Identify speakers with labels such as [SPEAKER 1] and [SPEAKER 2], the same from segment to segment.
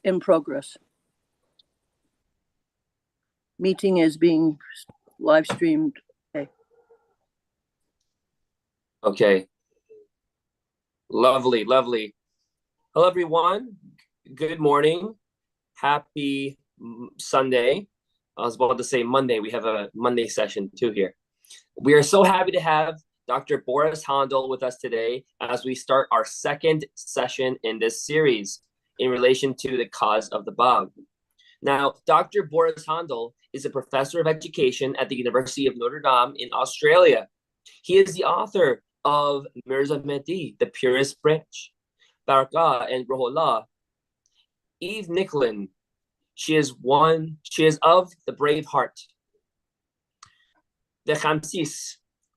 [SPEAKER 1] in progress. Meeting is being live streamed. Okay.
[SPEAKER 2] Okay. Lovely, lovely. Hello, everyone. Good morning. Happy Sunday. I was about to say Monday. We have a Monday session too here. We are so happy to have Dr. Boris Handel with us today as we start our second session in this series in relation to the cause of the Báb. Now, Dr. Boris Handel is a professor of education at the University of Notre Dame in Australia. He is the author of Mirza Mehdi, The Purest Branch, Barakah and Rohollah. Eve Nicklin, she is of the brave heart. The Khamsis,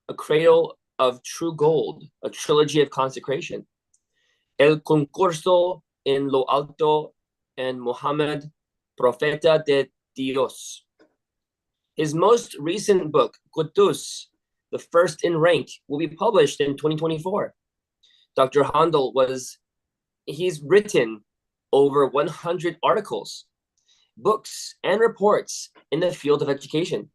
[SPEAKER 2] a cradle of true gold, a trilogy of consecration. El Concurso en lo Alto and Muhammad, Profeta de Dios. His most recent book, Quddus, the first in rank, will be published in 2024. Dr. Handel he's written over 100 articles, books, and reports in the field of education.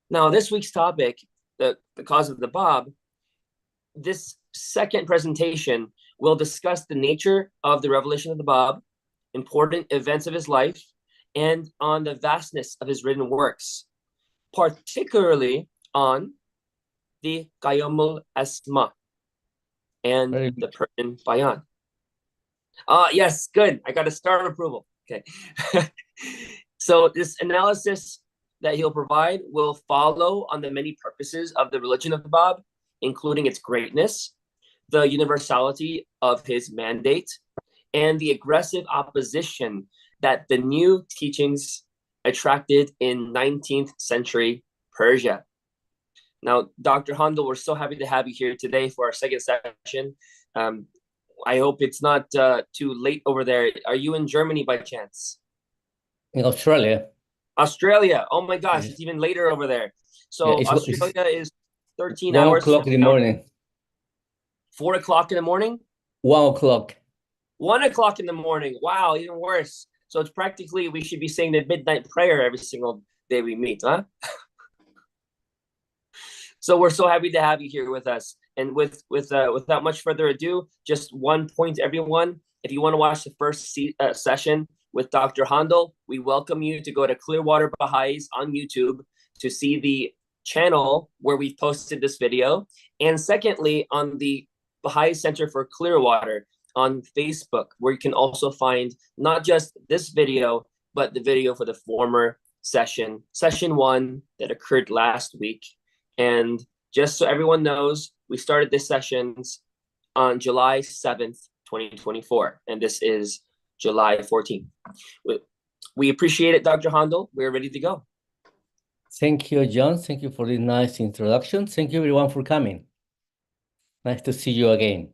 [SPEAKER 2] Now, this week's topic, the cause of the Báb, this second presentation will discuss the nature of the revelation of the Báb, important events of his life, and on the vastness of his written works, particularly on the Qayyúmu'l-Asmá and the Persian Bayán. Yes, good. I got a star of approval. Okay. So this analysis that he'll provide will follow on the many purposes of the religion of the Báb, including its greatness, the universality of his mandate, and the aggressive opposition that the new teachings attracted in 19th century Persia. Now, Dr. Handel, we're so happy to have you here today for our second session. I hope it's not too late over there. Are you in Germany by chance?
[SPEAKER 3] In Australia.
[SPEAKER 2] Australia. Oh my gosh, it's even later over there. So yeah, Australia is 13 hours.
[SPEAKER 3] 1 o'clock in the morning.
[SPEAKER 2] 4 o'clock in the morning?
[SPEAKER 3] 1 o'clock.
[SPEAKER 2] 1 o'clock in the morning. Wow, even worse. So it's practically, we should be saying the midnight prayer every single day we meet, huh? So we're so happy to have you here with us. And without much further ado, just one point, everyone. If you want to watch the first session with Dr. Handel, we welcome you to go to Clearwater Baha'is on YouTube to see the channel where we've posted this video. And secondly, on the Baha'i Center for Clearwater on Facebook, where you can also find not just this video, but the video for the former session 1 that occurred last week. And just so everyone knows, we started this sessions on July 7th, 2024, and this is July 14th. We appreciate it, Dr. Handel. We're ready to go.
[SPEAKER 3] Thank you, John. Thank you for the nice introduction. Thank you, everyone, for coming. Nice to see you again.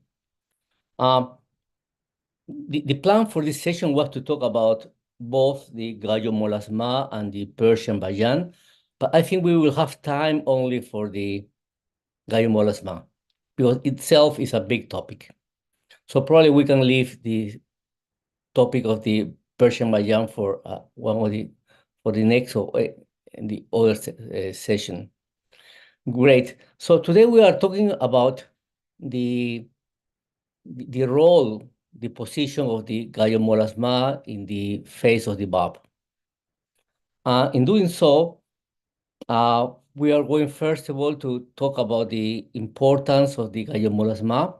[SPEAKER 3] The plan for this session was to talk about both the Qayyúmu'l-Asmá and the Persian Bayán, but I think we will have time only for the Qayyúmu'l-Asmá because itself is a big topic. So probably we can leave the topic of the Persian Bayán for for the next or the other session. Great. So today we are talking about the role, the position of the Qayyúmu'l-Asmá in the face of the Báb. In doing so, we are going first of all to talk about the importance of the Qayyúmu'l-Asmá.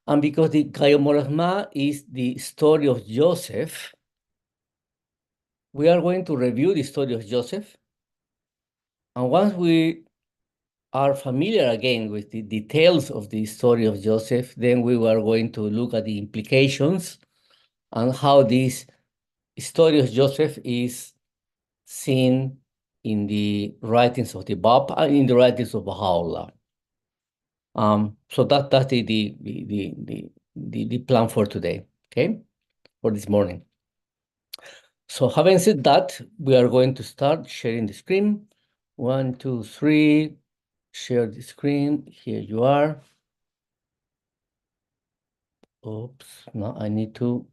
[SPEAKER 3] And because the Qayyúmu'l-Asmá is the story of Joseph, we are going to review the story of Joseph. And once we are familiar again with the details of the story of Joseph, then we are going to look at the implications and how this story of Joseph is seen in the writings of the Báb and in the writings of Baha'u'llah. So that's the plan for today, okay, for this morning. So having said that, we are going to start sharing the screen. 1, 2, 3. Share the screen. Here you are. Oops, no, I need to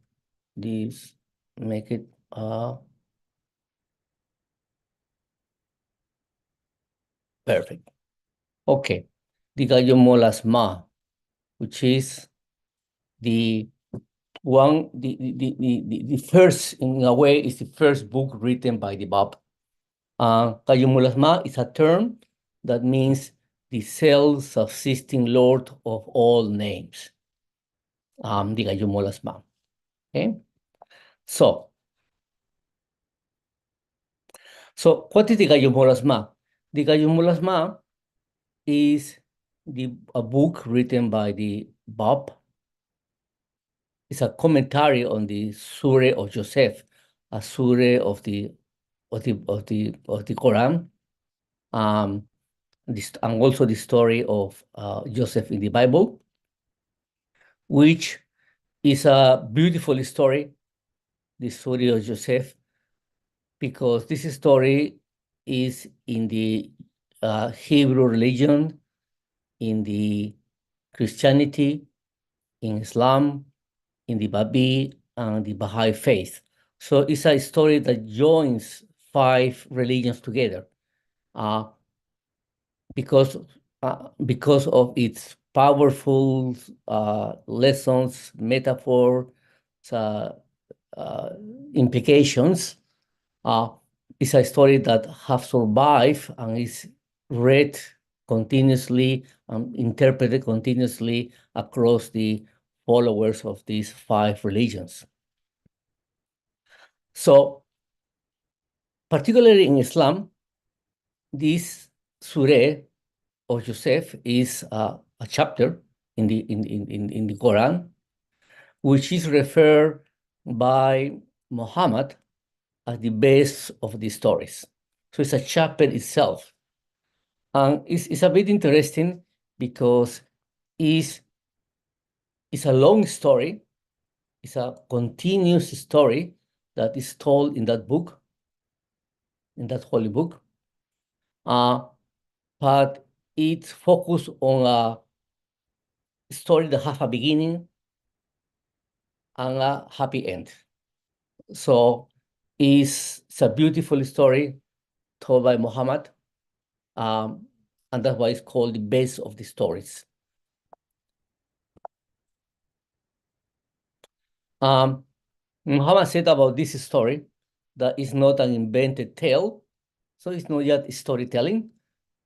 [SPEAKER 3] this, make it perfect. Okay, the Qayyúmu'l-Asmá, which is the one, the first, in a way, is the first book written by the Báb. Qayyúmu'l-Asmá is a term that means the self-subsisting Lord of all names. The Qayyúmu'l-Asmá. Okay, so what is the Qayyúmu'l-Asmá? The Qayyúmu'l-Asmá is a book written by the Báb. It's a commentary on the Surah of Joseph, a surah of the Quran, and also the story of Joseph in the Bible, which is a beautiful story, the story of Joseph, because this story is in the Hebrew religion, in the Christianity, in Islam, in the Babi, and the Baha'i faith. So it's a story that joins 5 religions together because of its powerful lessons, metaphor, implications. It's a story that have survived and is read continuously and interpreted continuously across the followers of these 5 religions. So, particularly in Islam, this surah of Joseph is a chapter in the Quran, which is referred by Muhammad as the base of the stories. So it's a chapter itself. And it's a bit interesting because it's a long story. It's a continuous story that is told in that book, in that holy book. But it's focused on a story that has a beginning and a happy end. So it's a beautiful story told by Muhammad, and that's why it's called the base of the stories. Muhammad said about this story that it's not an invented tale, so it's not yet storytelling,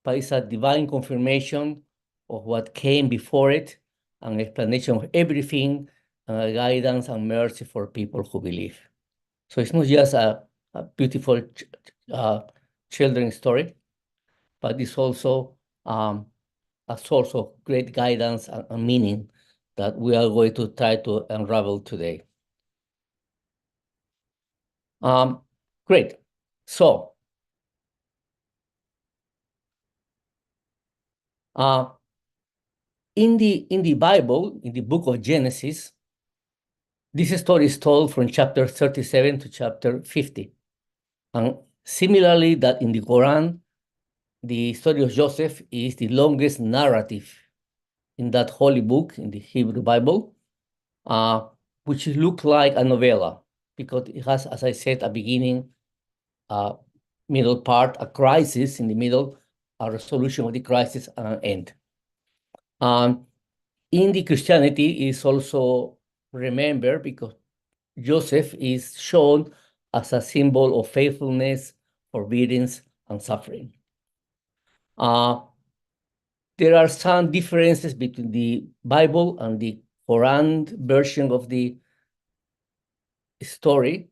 [SPEAKER 3] but it's a divine confirmation of what came before it, an explanation of everything, and a guidance and mercy for people who believe. So it's not just a beautiful children's story, but it's also a source of great guidance and meaning that we are going to try to unravel today. Great. So, in the Bible, in the book of Genesis, this story is told from chapter 37 to chapter 50. And similarly, that in the Quran, the story of Joseph is the longest narrative in that holy book, in the Hebrew Bible, which looks like a novella, because it has, as I said, a beginning, middle part, a crisis in the middle, a resolution of the crisis, and an end. In the Christianity is also remembered because Joseph is shown as a symbol of faithfulness, forbearance, and suffering. There are some differences between the Bible and the Quran version of the story,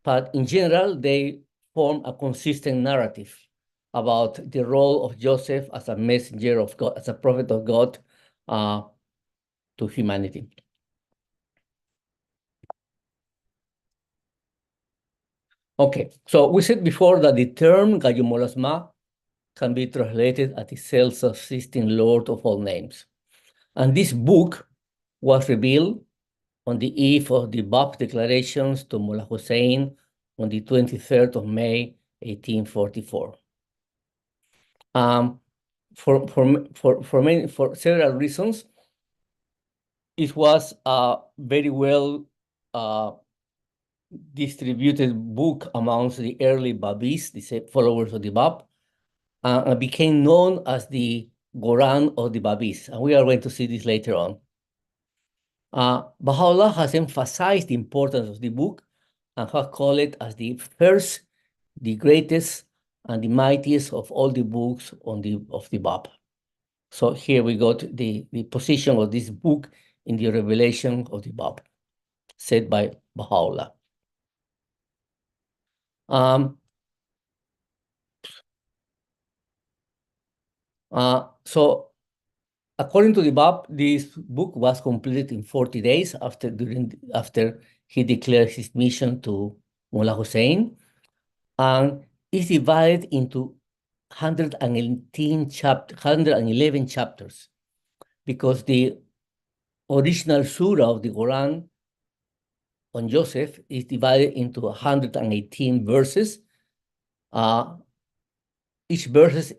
[SPEAKER 3] but in general, they form a consistent narrative about the role of Joseph as a messenger of God, as a prophet of God to humanity. Okay, so we said before that the term Qayyúmu'l-Asmá can be translated as the self-subsisting Lord of all names. And this book was revealed on the eve of the Báb declarations to Mullah Hussein on the 23rd of May, 1844. For several reasons, it was very well distributed book amongst the early Babis, the followers of the Bab, and became known as the Quran of the Babis. And we are going to see this later on. Baha'u'llah has emphasized the importance of the book and has called it as the first, the greatest, and the mightiest of all the books of the Bab. So here we got the position of this book in the revelation of the Bab, said by Baha'u'llah. So according to the Bab, this book was completed in 40 days after he declared his mission to Mullah Hussein, and is divided into 111 chapters, because the original surah of the Quran on Joseph is divided into 118 verses. Each verse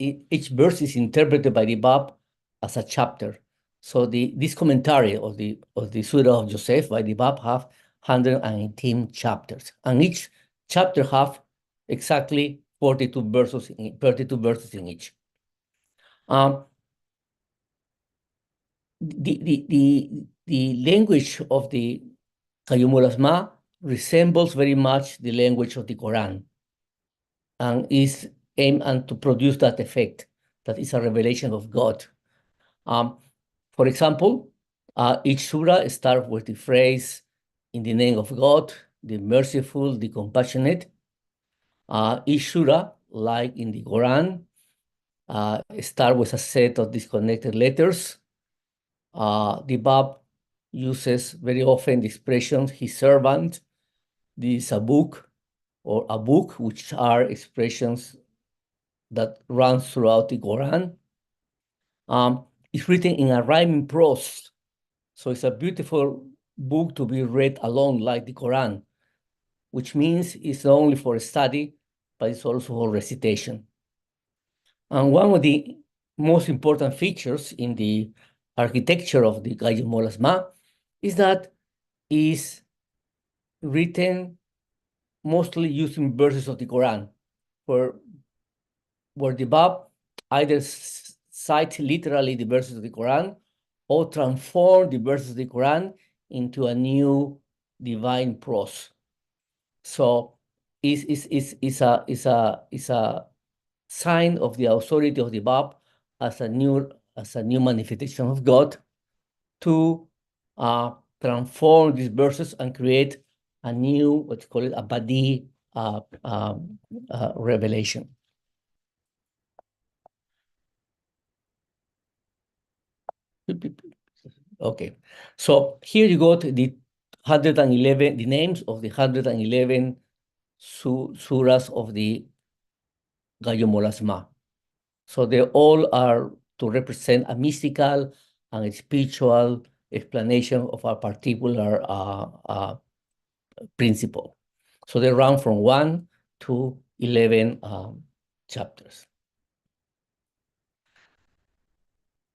[SPEAKER 3] is interpreted by the Bab as a chapter. So this commentary of the surah of Joseph by the Bab have 118 chapters, and each chapter have exactly 32 verses in each. The language of the Qayyúmu'l-Asmá resembles very much the language of the Quran, and is aimed at to produce that effect, that is a revelation of God. For example, each surah starts with the phrase, "In the name of God, the merciful, the compassionate." Each surah, like in the Quran, starts with a set of disconnected letters. The Bab uses very often the expression "his servant," "this is a book," or "a book," which are expressions that run throughout the Quran. It's written in a rhyming prose, so it's a beautiful book to be read alone, like the Quran, which means it's not only for study, but it's also for recitation. And one of the most important features in the architecture of the Qayyúmu'l-Asmá is that it's written mostly using verses of the Quran, where the Bab either cite literally the verses of the Quran or transform the verses of the Quran into a new divine prose. So it's a sign of the authority of the Bab as a new manifestation of God to transform these verses and create a new, what's called a badi revelation. Okay, so here you got the 111, the names of the 111 surahs of the Qayyúmu'l-Asmá. So they all are to represent a mystical and a spiritual explanation of a particular principle. So they run from 1 to 11 chapters.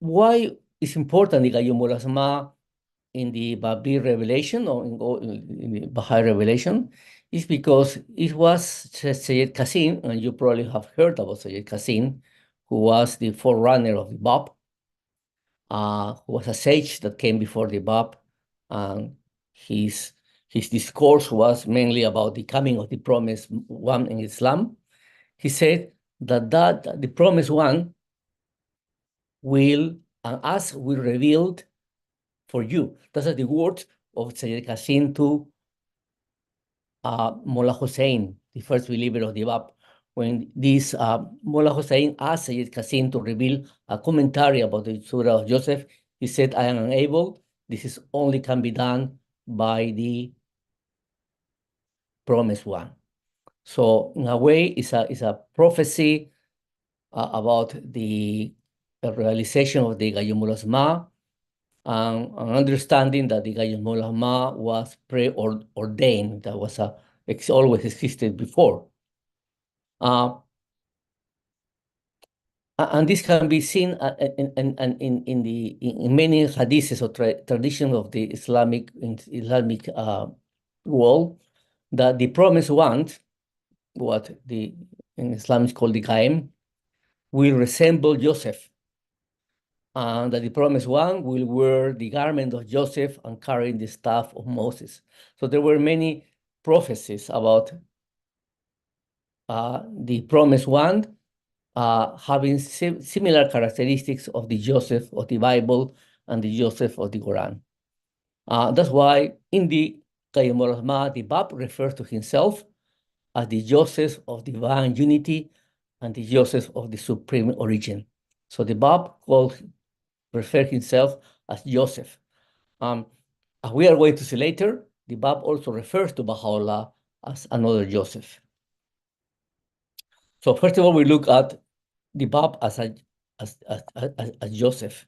[SPEAKER 3] Why is important the Qayyúmu'l-Asmá in the Babi revelation or in the Baha'i revelation is because it was Sayyid Qasim, and you probably have heard about Sayyid Qasim, who was the forerunner of the Bab, who was a sage that came before the Bab, and his discourse was mainly about the coming of the promised one in Islam. He said that the promised one will, and us will revealed for you. Those are the words of Sayyid Qasim to Mullah Hussein, the first believer of the Bab. When this Mullah Hussein asked Sayyid Qasim to reveal a commentary about the Surah of Joseph, he said, "I am unable. This is only can be done by the promised one." So in a way, it's a prophecy about the realization of the Qayyúmu'l-Asmá, and understanding that the Qayyúmu'l-Asmá was preordained. That was it's always existed before. And this can be seen in many hadiths or tradition of the Islamic world, that the promised one, what in Islam is called the Qayyum, will resemble Joseph, and that the promised one will wear the garment of Joseph and carry the staff of Moses. So there were many prophecies about the promised one having similar characteristics of the Joseph of the Bible and the Joseph of the Quran. That's why in the Qayyúmu'l-Asmá, the Báb refers to himself as the Joseph of divine unity and the Joseph of the supreme origin. So the Báb refers himself as Joseph. As we are going to see later, the Báb also refers to Baha'u'llah as another Joseph. So first of all, we look at the Báb as Joseph.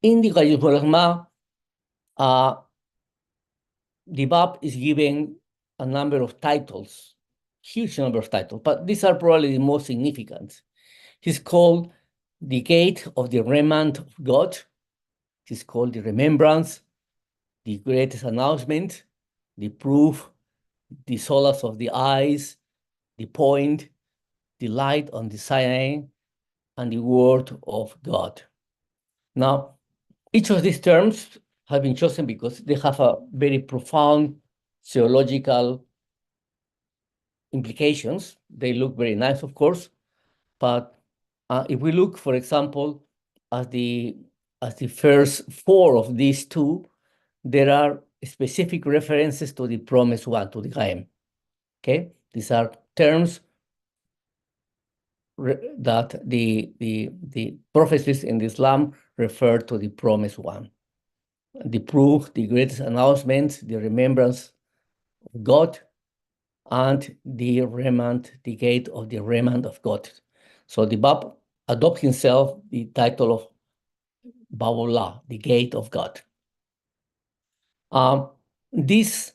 [SPEAKER 3] In the Qayyúmu'l-Asmá, the Báb is given a number of titles, huge number of titles, but these are probably the most significant. He's called the Gate of the Remnant of God. He's called the Remembrance, the Greatest Announcement, the Proof, the Solace of the Eyes, the Point, the Light on the Sinai, and the Word of God. Now, each of these terms have been chosen because they have a very profound theological implications. They look very nice, of course, but if we look, for example, at the first four of these two, there are specific references to the promised one, to the Qayyum. Okay, these are terms that the prophecies in Islam refer to the promised one. The proof, the greatest announcement, the remembrance of God, and the remnant, the gate of the remnant of God. So the Báb adopts himself the title of Bábullah, the gate of God. These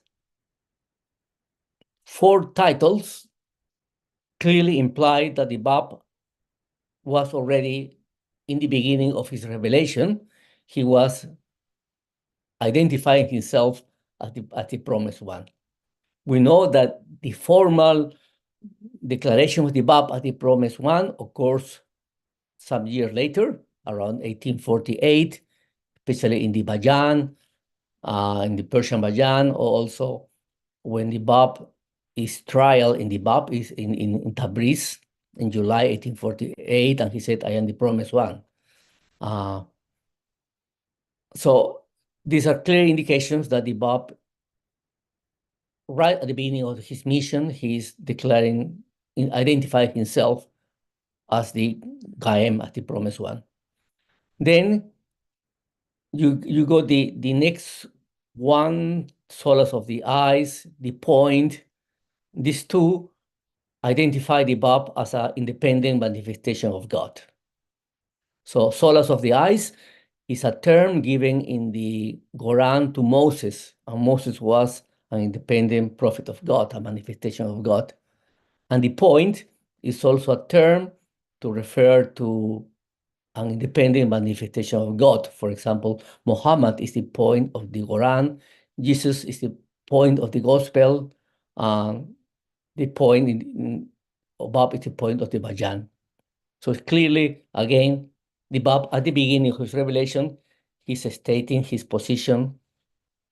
[SPEAKER 3] four titles clearly imply that the Báb was already in the beginning of his revelation. He was identifying himself as the promised one. We know that the formal declaration of the Báb as the promised one occurs some years later, around 1848, especially in the Bayán, in the Persian Bayán, or also when the Báb is trial in the Báb is in Tabriz in July 1848, and he said, "I am the promised one." So these are clear indications that the Báb, right at the beginning of his mission, he's declaring, identifying himself as the Qayyum, as the promised one. Then you go the next one, solace of the eyes, the point. These two identify the Báb as an independent manifestation of God. So solace of the eyes is a term given in the Quran to Moses, and Moses was an independent prophet of God, a manifestation of God. And the point is also a term to refer to an independent manifestation of God. For example, Muhammad is the point of the Quran, Jesus is the point of the Gospel, the point of Báb is the point of the Bayán. So clearly, again, the Báb at the beginning of his revelation, he's stating his position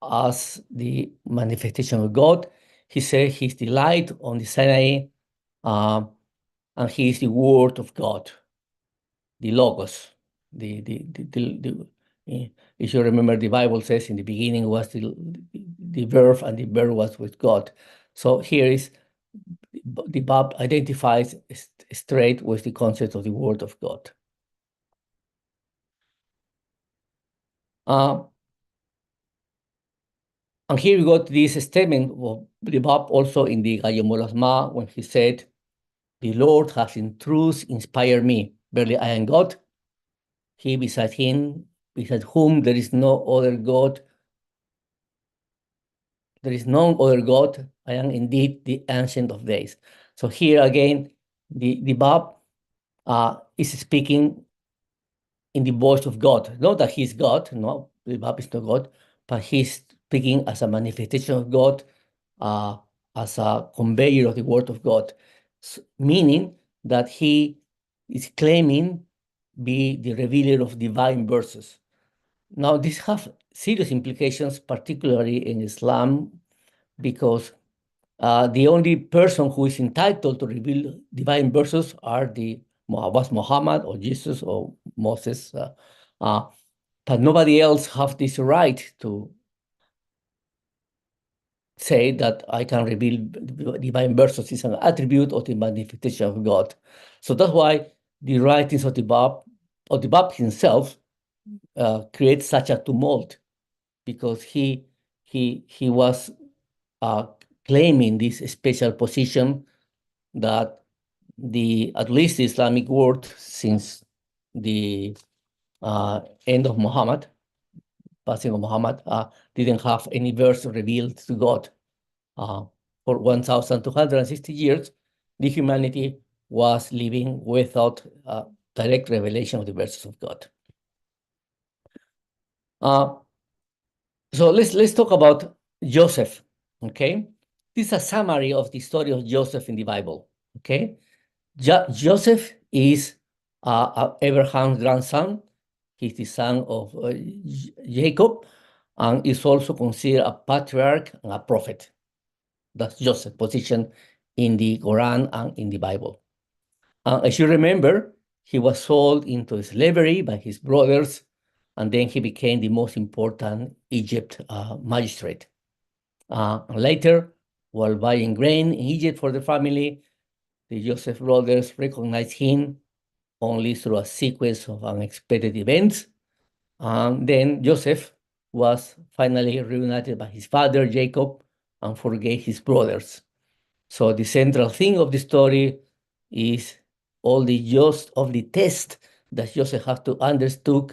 [SPEAKER 3] as the manifestation of God. He said he's the light on the Sinai, and he is the word of God, the Logos. If you remember, the Bible says in the beginning was the verb, and the verb was with God. So here is the Báb identifies straight with the concept of the word of God. And here we got this statement of the Báb also in the Qayyúmu'l-Asmá, when he said, "The Lord has in truth inspired me. Verily I am God. He beside him, beside whom there is no other God. There is no other God. I am indeed the Ancient of Days." So here again, the Báb is speaking in the voice of God. Not that he's God, no, the Báb is not God, but he's speaking as a manifestation of God, as a conveyor of the word of God, meaning that he is claiming be the revealer of divine verses. Now, this has serious implications, particularly in Islam, because the only person who is entitled to reveal divine verses was Muhammad or Jesus or Moses, but nobody else has this right to say that I can reveal divine verses. Is an attribute of the manifestation of God. So that's why the writings of the Báb himself create such a tumult, because he was claiming this special position that at least the Islamic world since the end of Muhammad, passing of Muhammad, didn't have any verse revealed to God. For 1,260 years, the humanity was living without direct revelation of the verses of God. So let's talk about Joseph, okay? This is a summary of the story of Joseph in the Bible, okay? Joseph is Abraham's grandson. He's the son of Jacob, and is also considered a patriarch and a prophet. That's Joseph's position in the Quran and in the Bible. As you remember, he was sold into slavery by his brothers, and then he became the most important Egypt magistrate. Later, while buying grain in Egypt for the family, the Joseph brothers recognized him only through a sequence of unexpected events. Then Joseph was finally reunited by his father, Jacob, and forgave his brothers. So the central thing of the story is all the test that Joseph had to undertake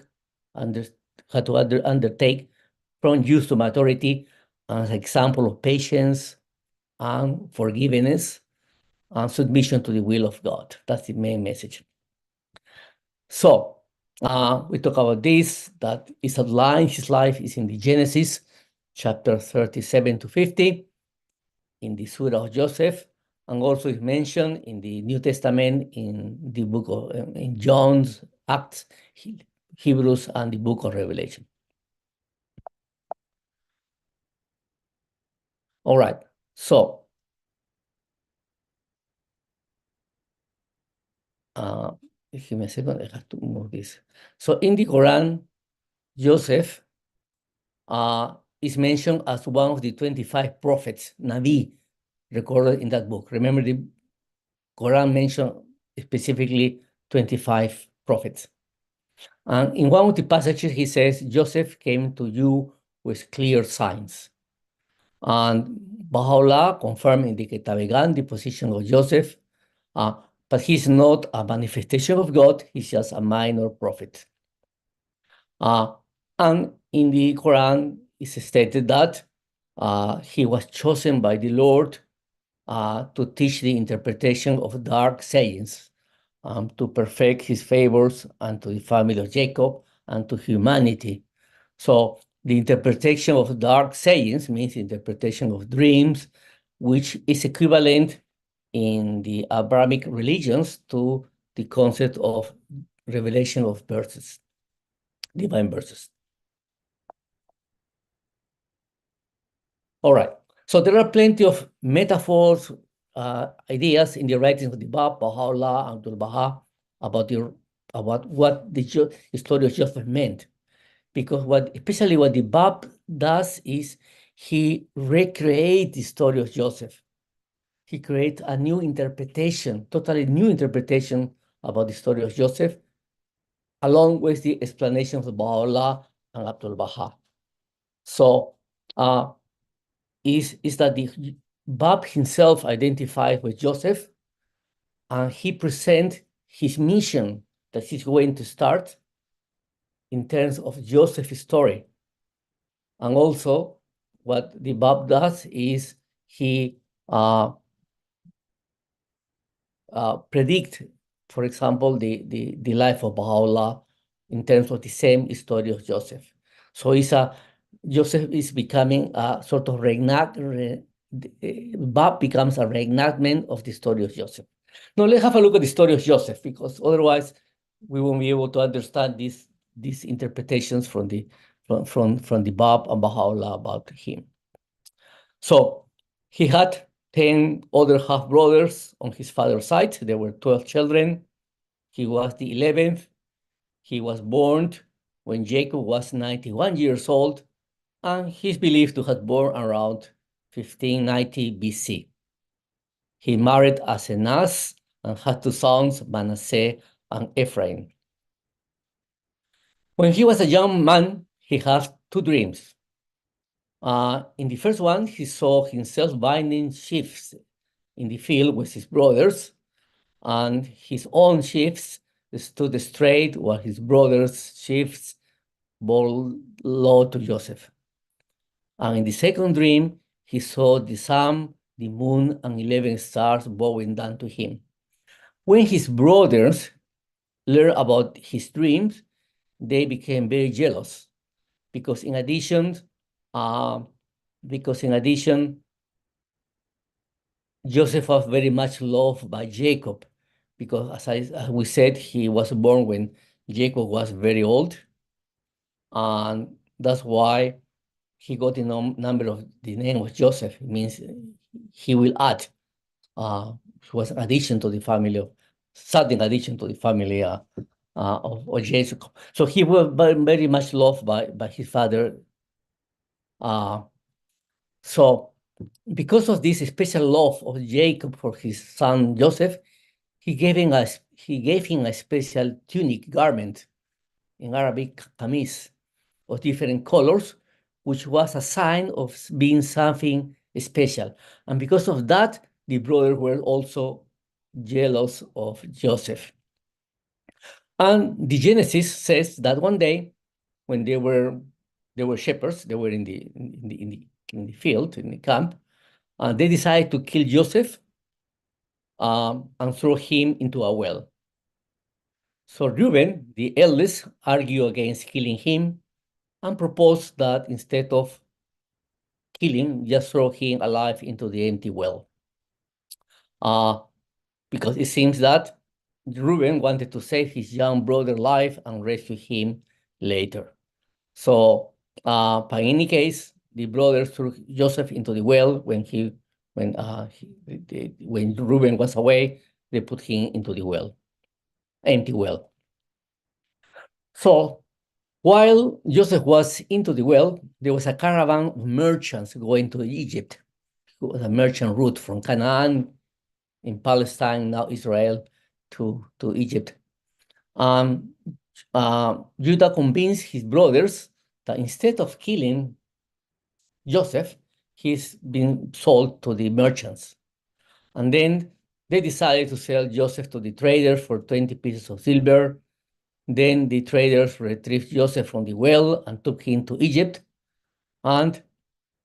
[SPEAKER 3] from youth to maturity as an example of patience and forgiveness and submission to the will of God. That's the main message. So we talk about this, that is outlined, his life is in the Genesis, chapter 37 to 50, in the Surah of Joseph, and also is mentioned in the New Testament in the book of in John's, Acts, Hebrews, and the book of Revelation. All right, so give me a second, I have to move this. So in the Quran, Joseph is mentioned as one of the 25 prophets, Nabi, recorded in that book. Remember, the Quran mentioned specifically 25 prophets. And in one of the passages, he says, Joseph came to you with clear signs. And Baha'u'llah confirmed in the Kitabegan the position of Joseph, but he's not a manifestation of God, he's just a minor prophet. And in the Quran, it's stated that he was chosen by the Lord to teach the interpretation of dark sayings, to perfect his favors and to the family of Jacob and to humanity. So the interpretation of dark sayings means interpretation of dreams, which is equivalent in the Abrahamic religions to the concept of revelation of verses, divine verses. All right, so there are plenty of metaphors, ideas in the writings of the Báb, Baha'u'llah, Abdul-Baha, about what the story of Joseph meant. Because especially what the Báb does is he recreates the story of Joseph. He creates a new interpretation, totally new interpretation about the story of Joseph, along with the explanations of Baha'u'llah and Abdul-Baha. So is that the Báb himself identified with Joseph, and he presents his mission that he's going to start in terms of Joseph's story. And also, what the Báb does is he predict, for example, the life of Baha'u'llah in terms of the same story of Joseph. So it's a Joseph is becoming a sort of Báb becomes a reenactment of the story of Joseph. Now let's have a look at the story of Joseph, because otherwise we won't be able to understand these interpretations from the Báb and Baha'u'llah about him. So he had 10 other half-brothers on his father's side. There were 12 children. He was the 11th. He was born when Jacob was 91 years old, and he's believed to have born around 1590 BC. He married Asenath and had two sons, Manasseh and Ephraim. When he was a young man, he had two dreams. In the first one, he saw himself binding sheaves in the field with his brothers, and his own sheaves stood straight while his brothers' sheaves bowed low to Joseph. And in the second dream, he saw the sun, the moon, and 11 stars bowing down to him. When his brothers learned about his dreams, they became very jealous, because in addition, Joseph was very much loved by Jacob, because as we said, he was born when Jacob was very old, and that's why he got the number of the name was Joseph. It means he will add. Was an addition to the family of sudden addition to the family of Jacob. So he was very much loved by his father. So because of this special love of Jacob for his son Joseph, he gave him a special tunic garment, in Arabic kamis, of different colors, which was a sign of being something special. And because of that, the brothers were also jealous of Joseph. And the Genesis says that one day, when they were shepherds, they were in the field, in the camp, they decided to kill Joseph and throw him into a well. So Reuben, the eldest, argued against killing him and proposed that instead of killing, just throw him alive into the empty well. Because it seems that Reuben wanted to save his young brother's life and rescue him later. So, in any case, the brothers threw Joseph into the well when Reuben was away. They put him into the well, empty well. So, while Joseph was into the well, there was a caravan of merchants going to Egypt. It was a merchant route from Canaan in Palestine, now Israel, to Egypt. Judah convinced his brothers that instead of killing Joseph, he's been sold to the merchants. And then they decided to sell Joseph to the traders for 20 pieces of silver. Then the traders retrieved Joseph from the well and took him to Egypt. And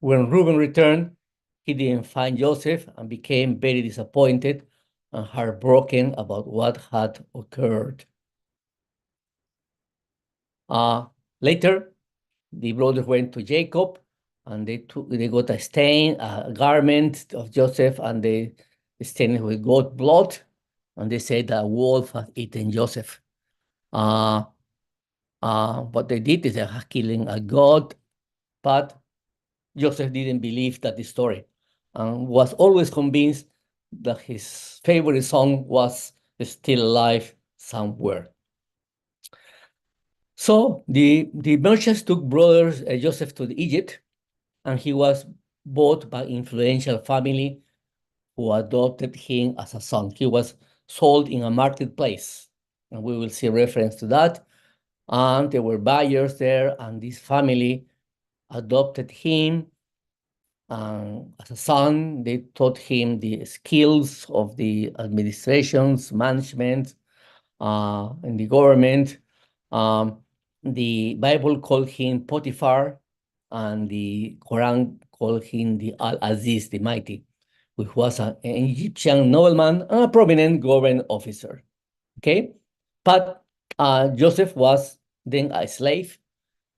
[SPEAKER 3] when Reuben returned, he didn't find Joseph and became very disappointed and heartbroken about what had occurred. Later, the brothers went to Jacob, and they got a garment of Joseph, and they stained it with goat blood, and they said that a wolf had eaten Joseph. What they did is they were killing a goat, but Joseph didn't believe that story, and was always convinced that his favorite son was still alive somewhere. So the merchants took brothers Joseph to Egypt, and he was bought by influential family who adopted him as a son. He was sold in a marketplace, and we will see reference to that. And there were buyers there, and this family adopted him as a son. They taught him the skills of the administrations, management, in the government. The Bible called him Potiphar, and the Quran called him the Al-Aziz, the Mighty, which was an Egyptian nobleman and a prominent government officer. Okay, but Joseph was then a slave,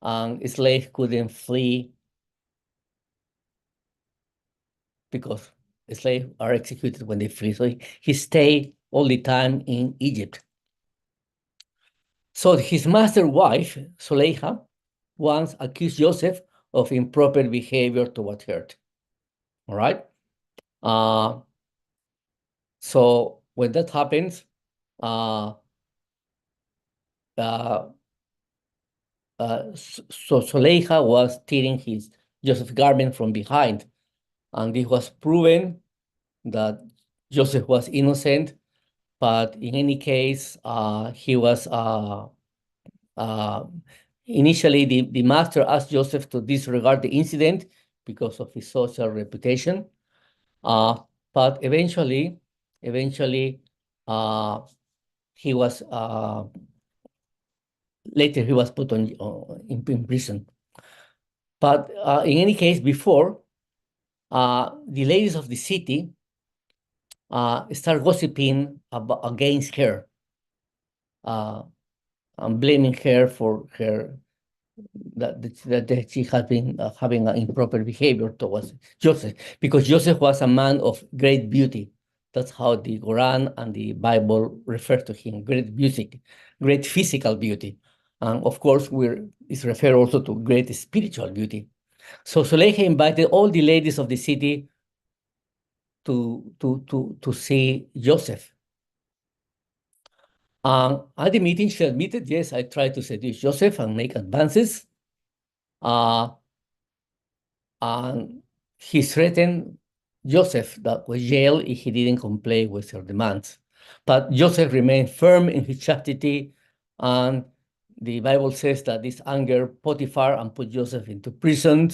[SPEAKER 3] and slaves couldn't flee because slaves are executed when they flee. So he stayed all the time in Egypt. So his master wife, Zuleika, once accused Joseph of improper behavior toward her. All right. So when that happens, so Zuleika was tearing Joseph's garment from behind, and it was proven that Joseph was innocent. But in any case, he was initially the master asked Joseph to disregard the incident because of his social reputation. But eventually, he was later he was put in prison. But in any case, before the ladies of the city start gossiping against her, and blaming her for her that she had been having an improper behavior towards Joseph, because Joseph was a man of great beauty. That's how the Quran and the Bible refer to him: great beauty, great physical beauty, and of course, it's referred also to great spiritual beauty. So Zuleika invited all the ladies of the city to see Joseph. At the meeting, she admitted, yes, I tried to seduce Joseph and make advances. And he threatened Joseph that was jailed if he didn't comply with her demands. But Joseph remained firm in his chastity, and the Bible says that this angered Potiphar and put Joseph into prison.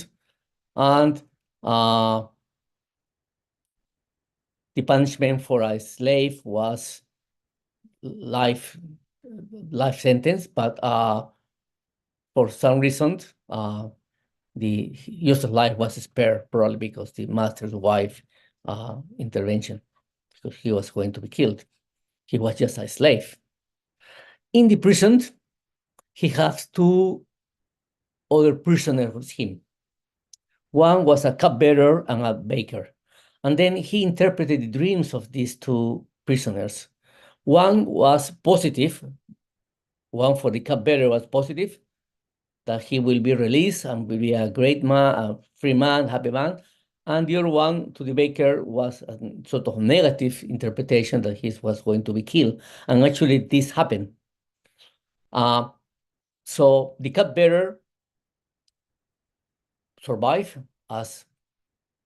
[SPEAKER 3] And the punishment for a slave was life sentence, but for some reason, the Joseph's life was spared, probably because the master's wife intervention, because he was going to be killed. He was just a slave. In the prison, he has two other prisoners with him. One was a cupbearer and a baker. And then he interpreted the dreams of these two prisoners. One was positive. One for the cupbearer was positive, that he will be released and will be a great man, a free man, happy man. And the other one to the baker was a sort of negative interpretation that he was going to be killed. And actually this happened. So the cupbearer survived as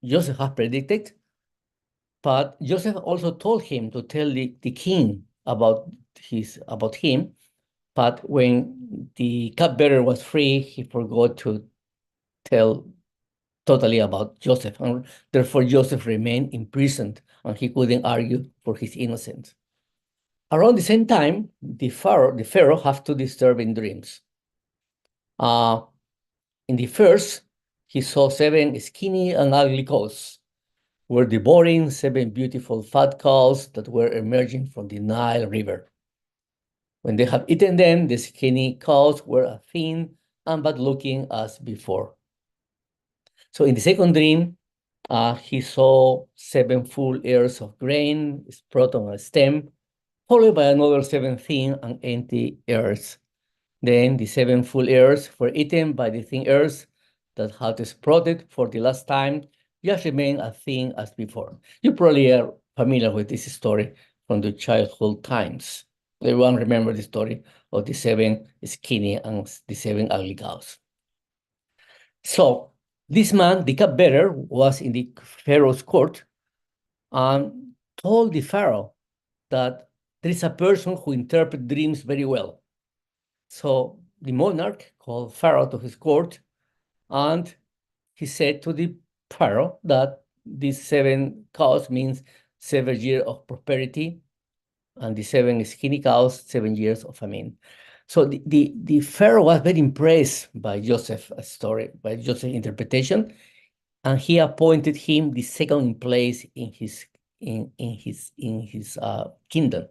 [SPEAKER 3] Joseph had predicted, but Joseph also told him to tell the king about him. But when the cupbearer was free, he forgot to tell totally about Joseph, and therefore Joseph remained imprisoned, and he couldn't argue for his innocence. Around the same time, the Pharaoh have two disturbing dreams. In the first, he saw 7 skinny and ugly cows, were devouring 7 beautiful fat cows that were emerging from the Nile River. When they had eaten them, the skinny cows were as thin and bad-looking as before. So in the second dream, he saw 7 full ears of grain sprout on a stem, followed by another 7 thin and empty ears. Then the 7 full ears were eaten by the thin ears that had sprouted for the last time, just remain as thin as before. You probably are familiar with this story from the childhood times. Everyone remember the story of the 7 skinny and the 7 ugly cows. So this man, the cupbearer, was in the Pharaoh's court and told the Pharaoh that there is a person who interprets dreams very well. So the monarch called Pharaoh to his court, and he said to the Pharaoh that these 7 cows means 7 years of prosperity, and the 7 skinny cows, 7 years of famine. So the Pharaoh was very impressed by Joseph's story, by Joseph's interpretation, and he appointed him the second in place in his kingdom.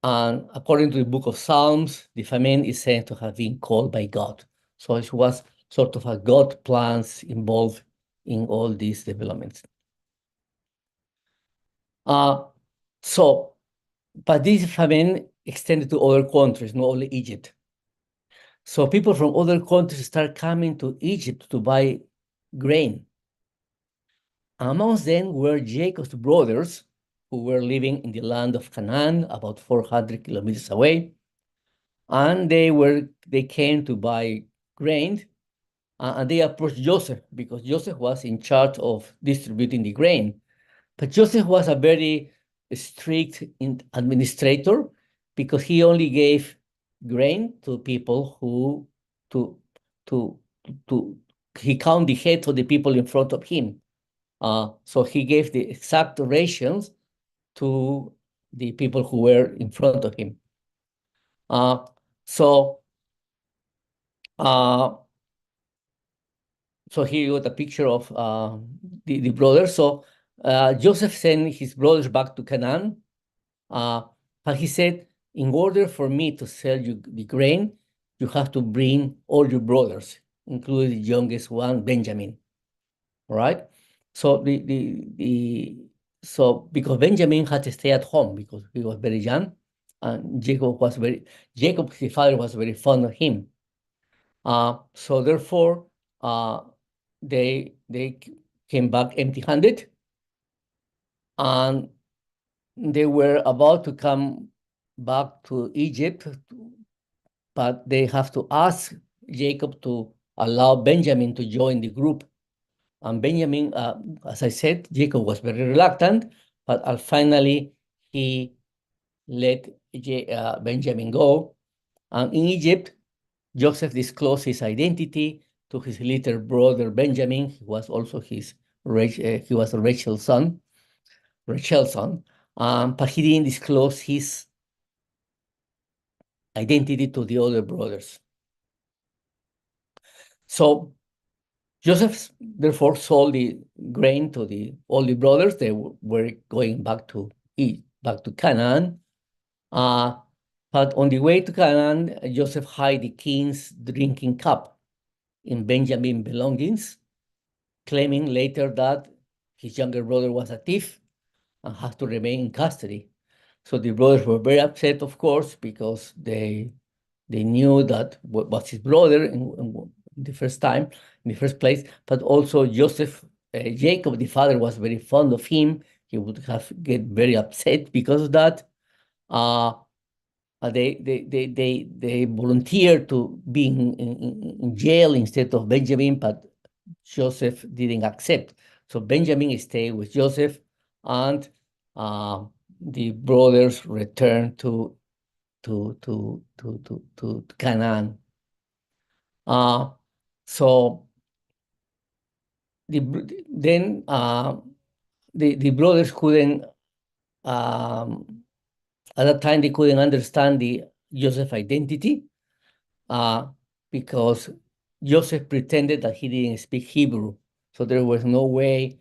[SPEAKER 3] And according to the book of Psalms, the famine is said to have been called by God. So it was sort of a God plans involved in all these developments. But this famine extended to other countries, not only Egypt. So people from other countries start coming to Egypt to buy grain. Amongst them were Jacob's brothers, who were living in the land of Canaan, about 400 kilometers away. And they came to buy grain, and they approached Joseph because Joseph was in charge of distributing the grain. But Joseph was a very strict administrator because he only gave grain to people who he count the heads of the people in front of him. So he gave the exact rations to the people who were in front of him. So here you got a picture of the brothers. So Joseph sent his brothers back to Canaan, but he said, in order for me to sell you the grain, you have to bring all your brothers, including the youngest one, Benjamin. All right. So because Benjamin had to stay at home because he was very young, and Jacob, his father, was very fond of him. So therefore, they came back empty-handed, and they were about to come back to Egypt, but they have to ask Jacob to allow Benjamin to join the group. And Benjamin, as I said, Jacob was very reluctant, but finally he let Benjamin go. And in Egypt, Joseph disclosed his identity to his little brother Benjamin. He was also he was Rachel's son, but he didn't disclose his identity to the other brothers. So Joseph therefore sold the grain to all the brothers. They were going back to Canaan. But on the way to Canaan, Joseph hid the king's drinking cup in Benjamin's belongings, claiming later that his younger brother was a thief and had to remain in custody. So the brothers were very upset, of course, because they knew that was his brother in the first place, but also Jacob, the father, was very fond of him. He would get very upset because of that. They volunteered to be in jail instead of Benjamin, but Joseph didn't accept. So Benjamin stayed with Joseph, and the brothers returned to Canaan. So then the brothers couldn't. At that time, they couldn't understand the Joseph identity because Joseph pretended that he didn't speak Hebrew. So there was no way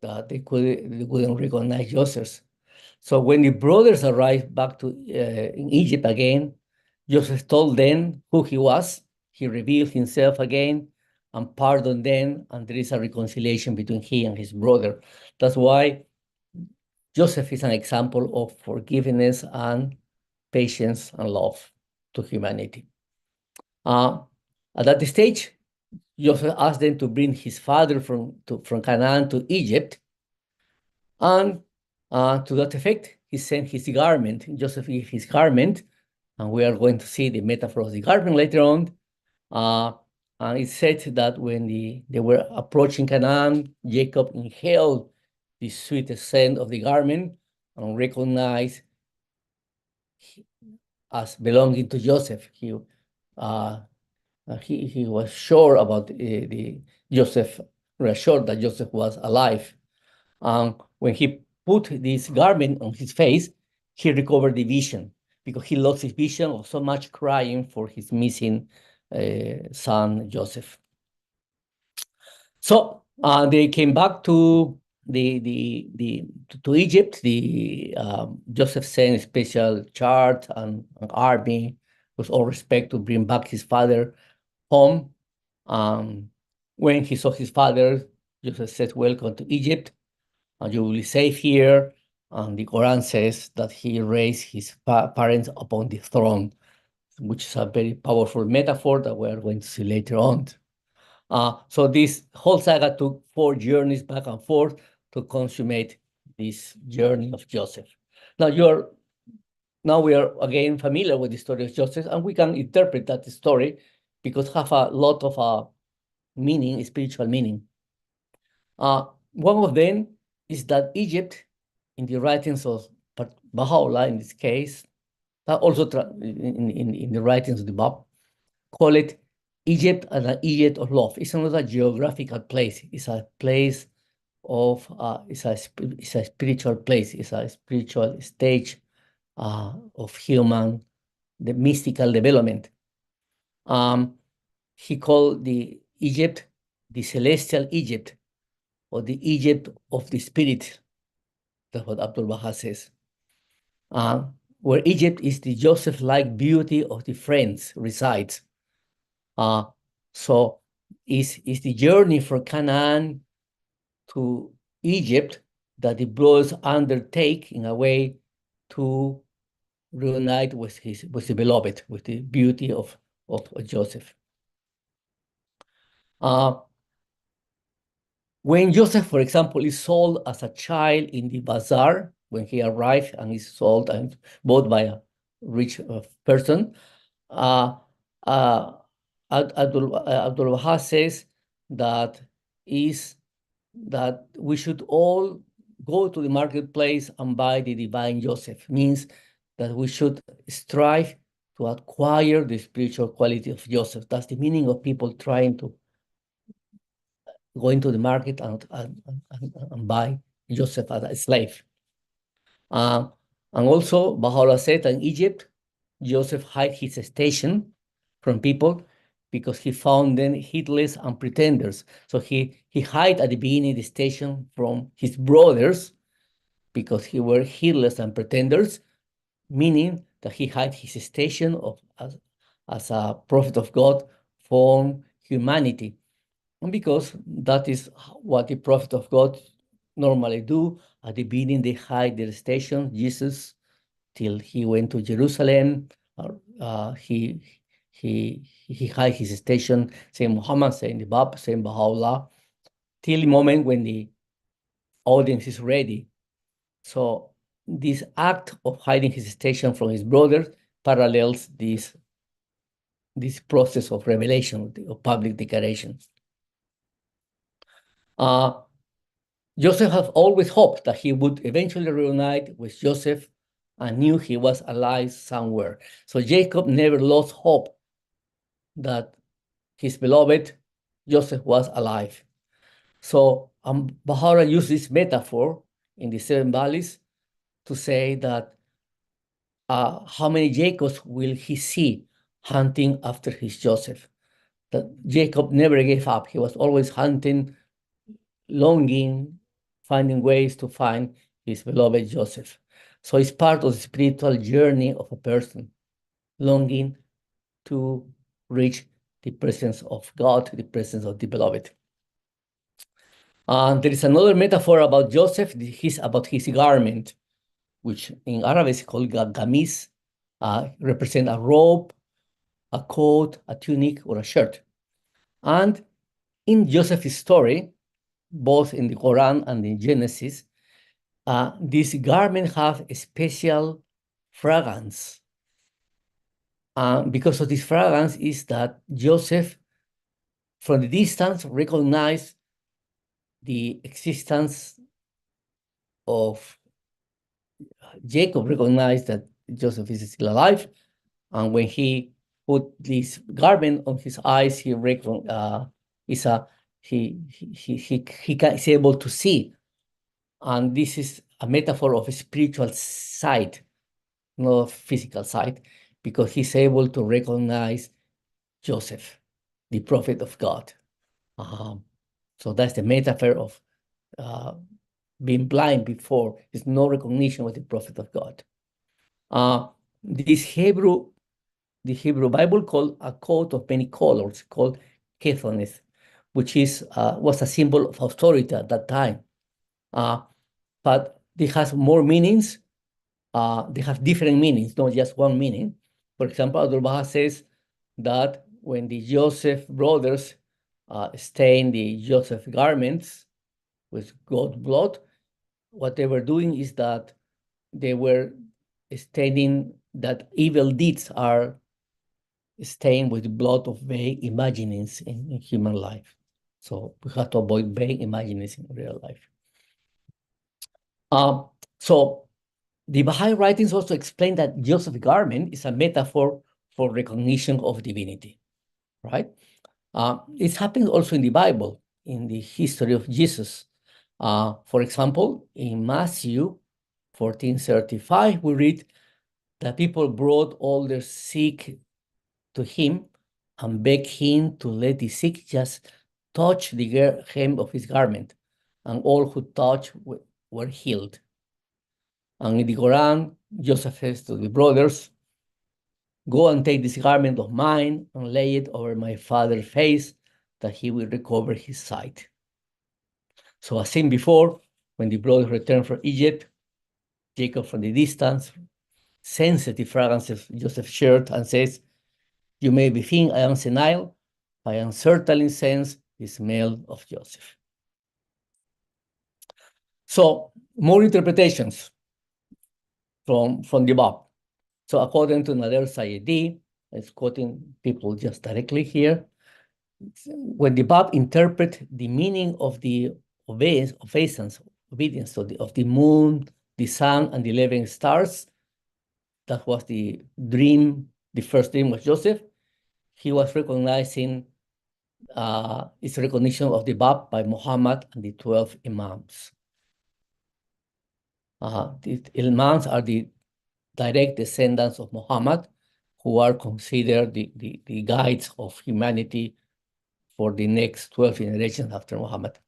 [SPEAKER 3] that they couldn't recognize Joseph. So when the brothers arrived back in Egypt again, Joseph told them who he was. He revealed himself again and pardoned them, and there is a reconciliation between he and his brother. That's why Joseph is an example of forgiveness and patience and love to humanity. At that stage, Joseph asked them to bring his father from Canaan to Egypt, and to that effect, he sent his garment. Joseph gave his garment, and we are going to see the metaphor of the garment later on. And it said that when they were approaching Canaan, Jacob inhaled the sweet scent of the garment and recognized as belonging to Joseph. He was sure about Joseph, reassured that Joseph was alive. When he put this garment on his face, he recovered the vision because he lost his vision of so much crying for his missing son, Joseph. So they came back to to Egypt, Joseph sent a special chart and an army with all respect to bring back his father home. When he saw his father, Joseph said, "Welcome to Egypt, and you will be safe here." And the Quran says that he raised his parents upon the throne, which is a very powerful metaphor that we are going to see later on. So this whole saga took 4 journeys back and forth to consummate this journey of Joseph. Now we are again familiar with the story of Joseph, and we can interpret that story because it have a lot of meaning, spiritual meaning. One of them is that Egypt, in the writings of Baha'u'llah in this case, also in the writings of the Báb, call it Egypt as an Egypt of love. It's not a geographical place. It's a place of, it's a spiritual place. It's a spiritual stage of the mystical development. He called the Egypt the celestial Egypt, or the Egypt of the spirit. That's what Abdul Baha says. Where Egypt is the Joseph-like beauty of the friends resides. So is the journey from Canaan to Egypt that the brothers undertake in a way to reunite with the beloved, with the beauty of Joseph. When Joseph, for example, is sold as a child in the bazaar, when he arrived and is sold and bought by a rich person, Abdul Baha says that we should all go to the marketplace and buy the divine Joseph. Means that we should strive to acquire the spiritual quality of Joseph. That's the meaning of people trying to go into the market and buy Joseph as a slave. And also, Baha'u'llah said in Egypt, Joseph hid his station from people because he found them heedless and pretenders. So he hid at the beginning the station from his brothers because he were heedless and pretenders, meaning that he hid his station as a prophet of God from humanity. And because that is what the prophet of God normally do. At the beginning, they hide their station, Jesus, till he went to Jerusalem. He hide his station, saying Muhammad, saying the Báb, saying Baha'u'llah, till the moment when the audience is ready. So this act of hiding his station from his brothers parallels this process of revelation, of public declaration. Joseph had always hoped that he would eventually reunite with Joseph and knew he was alive somewhere. So Jacob never lost hope that his beloved Joseph was alive. So Baha'u'llah used this metaphor in the 7 valleys to say that how many Jacobs will he see hunting after his Joseph? That Jacob never gave up. He was always hunting, longing, finding ways to find his beloved Joseph. So it's part of the spiritual journey of a person, longing to reach the presence of God, the presence of the beloved. There is another metaphor about Joseph, about his garment, which in Arabic is called gamis, represent a robe, a coat, a tunic, or a shirt. And in Joseph's story, both in the Quran and in Genesis, this garment have a special fragrance. Because of this fragrance is that Joseph, from the distance, recognized the existence of Jacob, recognized that Joseph is still alive. And when he put this garment on his eyes, he is able to see. And this is a metaphor of a spiritual sight, not a physical sight, because he's able to recognize Joseph, the prophet of God. So that's the metaphor of been blind before. There's no recognition of the prophet of God. The Hebrew Bible called a coat of many colors called Kethoneth, which was a symbol of authority at that time. But it has more meanings. They have different meanings, not just one meaning. For example, Abdu'l-Baha says that when the Joseph brothers stained the Joseph garments with God's blood, what they were doing is that they were stating that evil deeds are stained with the blood of vain imaginings in human life. So we have to avoid vain imaginings in real life. So the Baha'i writings also explain that Joseph's garment is a metaphor for recognition of divinity, right? It happens also in the Bible, in the history of Jesus. For example, in Matthew 14:35, we read that people brought all their sick to him and begged him to let the sick just touch the hem of his garment, and all who touched were healed. And in the Quran, Joseph says to the brothers, "Go and take this garment of mine and lay it over my father's face, that he will recover his sight." So as seen before, when the brothers returned from Egypt, Jacob from the distance senses the fragrance of Joseph's shirt and says, "You may be think I am senile, I am certainly sense the smell of Joseph." So more interpretations from the Báb. So according to Nader Sayedi, it's quoting people just directly here, when the Báb interpret the meaning of the obedience of the moon, the sun, and the 11 stars, that was the dream, the first dream of Joseph, he was recognizing its recognition of the Báb by Muhammad and the 12 Imams. The Imams are the direct descendants of Muhammad, who are considered the guides of humanity for the next 12 generations after Muhammad.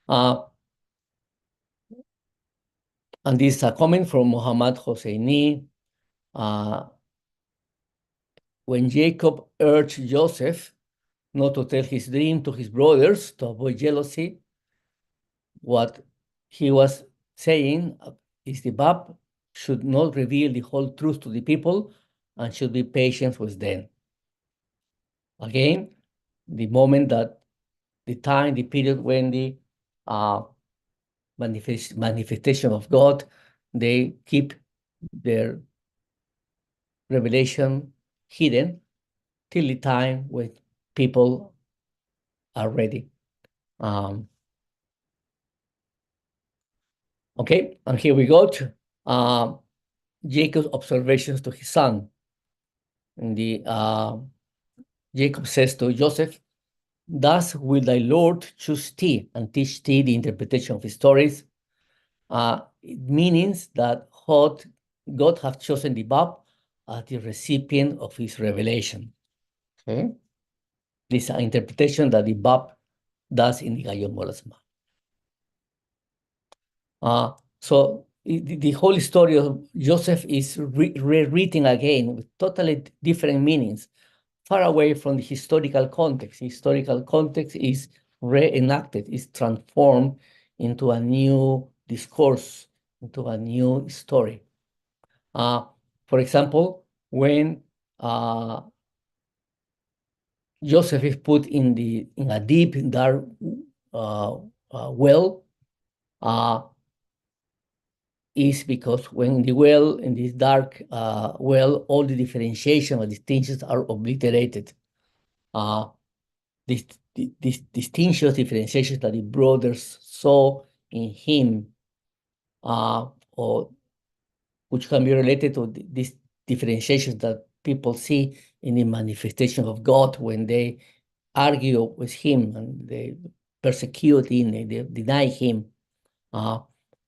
[SPEAKER 3] And this is a comment from Muhammad Hosseini. When Jacob urged Joseph not to tell his dream to his brothers to avoid jealousy, what he was saying is the Báb should not reveal the whole truth to the people and should be patient with them. Again, the moment that the period when the manifestation of God, they keep their revelation hidden till the time when people are ready. Okay, and here we go to Jacob's observations to his son. And Jacob says to Joseph, "Thus will thy Lord choose thee and teach thee the interpretation of his stories." It means that God hath chosen the Báb as the recipient of his revelation. Okay, this is an interpretation that the Báb does in the Qayyúmu'l-Asmá. So the whole story of Joseph is rewritten again with totally different meanings, far away from the historical context. The historical context is reenacted, is transformed into a new discourse, into a new story. For example, when Joseph is put in a deep, dark well, is because when the well, in this dark well, all the differentiation or distinctions are obliterated. These distinctions, differentiations that the brothers saw in him, or which can be related to these differentiations that people see in the manifestation of God when they argue with him and they persecute him, they deny him.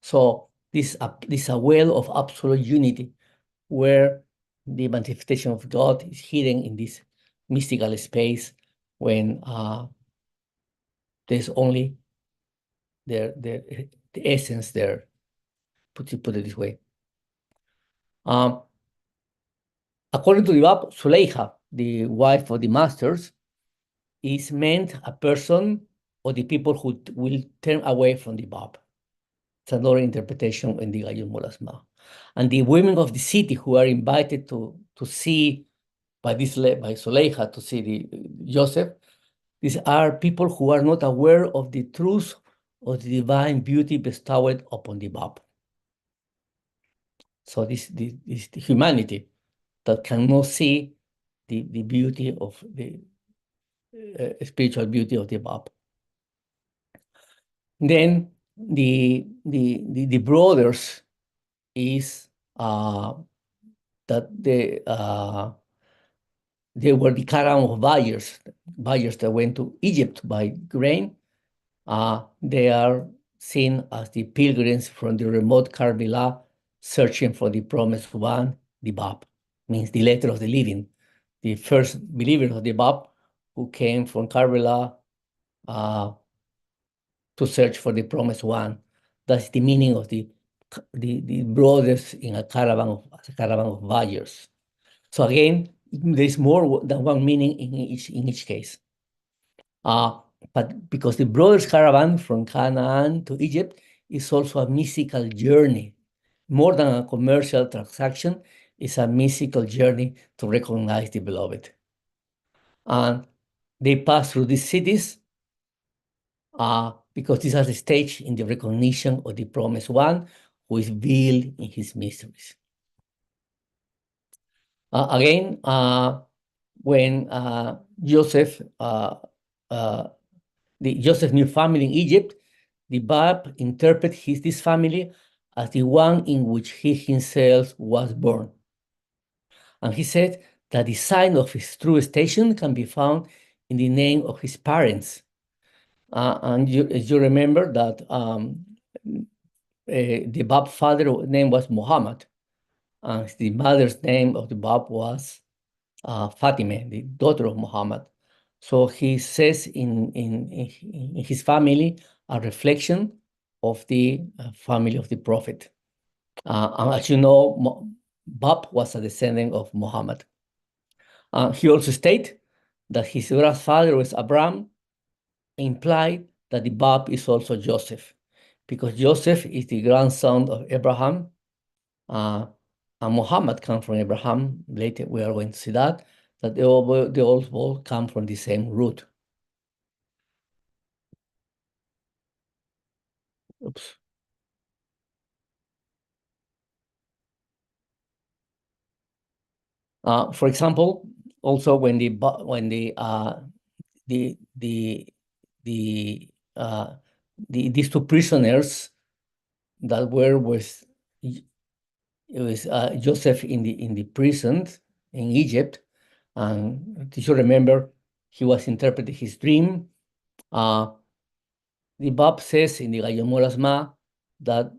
[SPEAKER 3] So this is a well of absolute unity where the manifestation of God is hidden in this mystical space when there's only the essence there. Put it this way. According to the Báb, Zuleika, the wife of the masters, is meant a person or the people who will turn away from the Báb. It's another interpretation in the Qayyúmu'l-Asmá. And the women of the city who are invited to see by Zuleika to see the Joseph, these are people who are not aware of the truth of the divine beauty bestowed upon the Báb. So this is the humanity that cannot see the beauty of the spiritual beauty of the Báb. Then the brothers is that they were the caravan of buyers that went to Egypt by grain. They are seen as the pilgrims from the remote Karbala searching for the promised one, the Báb, means the letter of the living, the first believers of the Báb who came from Karbala to search for the promised one. That's the meaning of the brothers in a caravan of buyers. So again, there's more than one meaning in each case. But because the brothers' caravan from Canaan to Egypt is also a mystical journey, more than a commercial transaction, it's a mystical journey to recognize the beloved. And they pass through these cities because these are the stage in the recognition of the promised one who is veiled in his mysteries. Again, when Joseph, Joseph's new family in Egypt, the Báb interprets this family as the one in which he himself was born. And he said that the sign of his true station can be found in the name of his parents. And you remember that the Báb father's name was Muhammad, and the mother's name of the Báb was Fatima, the daughter of Muhammad. So he says in his family a reflection of the family of the Prophet. And as you know, Báb was a descendant of Muhammad. He also states that his grandfather was Abraham, implied that the Báb is also Joseph, because Joseph is the grandson of Abraham, and Muhammad comes from Abraham. Later we are going to see that they all come from the same root. Oops. For example, also when these two prisoners that were with Joseph in the prison in Egypt, and if you remember, he was interpreting his dream. The Báb says in the Qayyúmu'l-Asmá that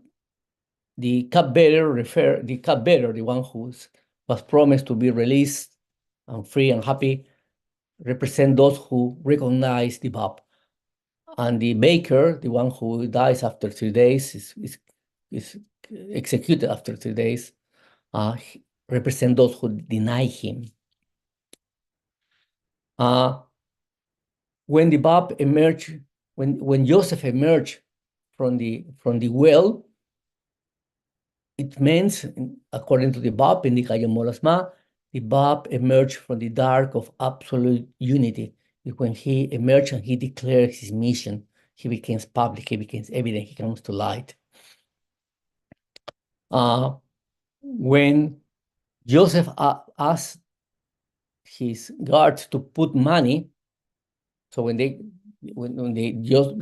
[SPEAKER 3] the cupbearer, the one who was promised to be released and free and happy, represent those who recognize the Báb. And the baker, the one who dies after 3 days, is executed after 3 days, represent those who deny him. When the Báb emerged, when Joseph emerged from the well, it means, according to the Báb in the Qayyúmu'l-Asmá, the Báb emerged from the dark of absolute unity. When he emerged and he declared his mission, he becomes public, he becomes evident, he comes to light. When Joseph asked his guards to put money, so when the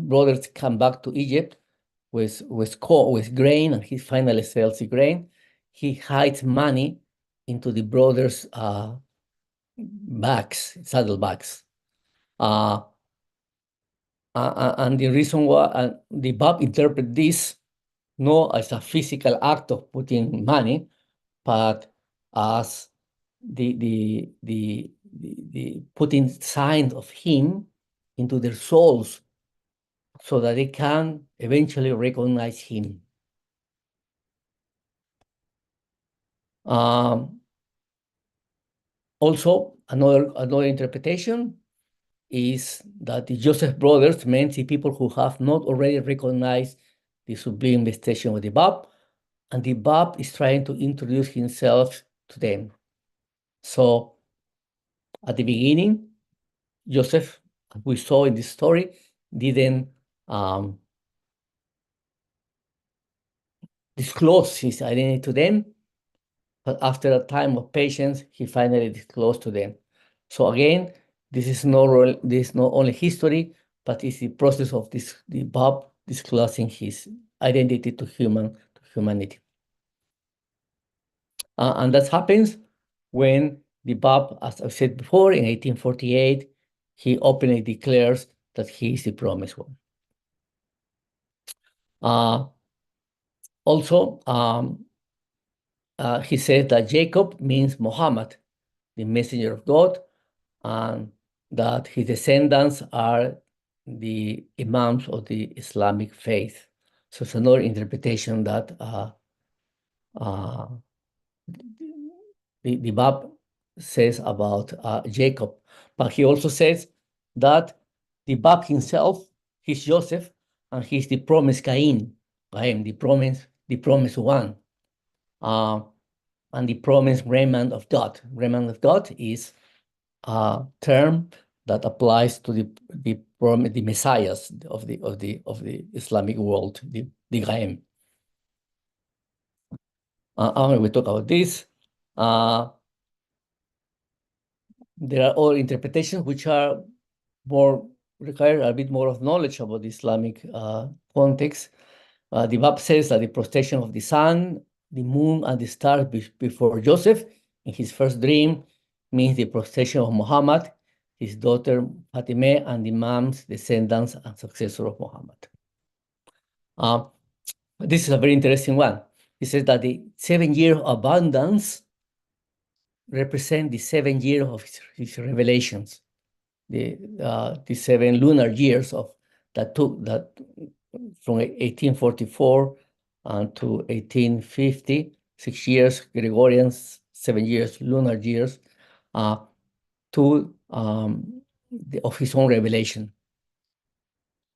[SPEAKER 3] brothers come back to Egypt with grain, and he finally sells the grain, he hides money into the brothers' saddlebags. And the reason why the Báb interpret this not as a physical act of putting money, but as the putting signs of him into their souls, so that they can eventually recognize him. Also, another interpretation is that the Joseph brothers meant the people who have not already recognized the sublime station of the Báb, and the Báb is trying to introduce himself to them. So at the beginning, Joseph, as we saw in this story, didn't disclose his identity to them, but after a time of patience, he finally disclosed to them. So again, this is not only history, but it's the process of the Báb disclosing his identity to humanity. And that happens when the Báb, as I said before, in 1848, he openly declares that he is the promised one. Also, he says that Jacob means Muhammad, the messenger of God, and that his descendants are the imams of the Islamic faith. So it's another interpretation that the Báb says about Jacob. But he also says that the Báb himself, he's Joseph, and he's the promised Cain, the promised one, and the promised remnant of God. Remnant of God is a term that applies to the messiahs of the Islamic world, the Gaim. We talk about this. There are other interpretations which are require a bit more of knowledge about the Islamic context. The Báb says that the protection of the sun, the moon, and the stars before Joseph in his first dream means the protection of Muhammad, his daughter Fatimeh, and the Imam's descendants and successor of Muhammad. This is a very interesting one. He says that the 7 year of abundance represent the 7 years of his revelations, the 7 lunar years that from 1844 to 1850, 6 years Gregorian, 7 years lunar years, of his own revelation.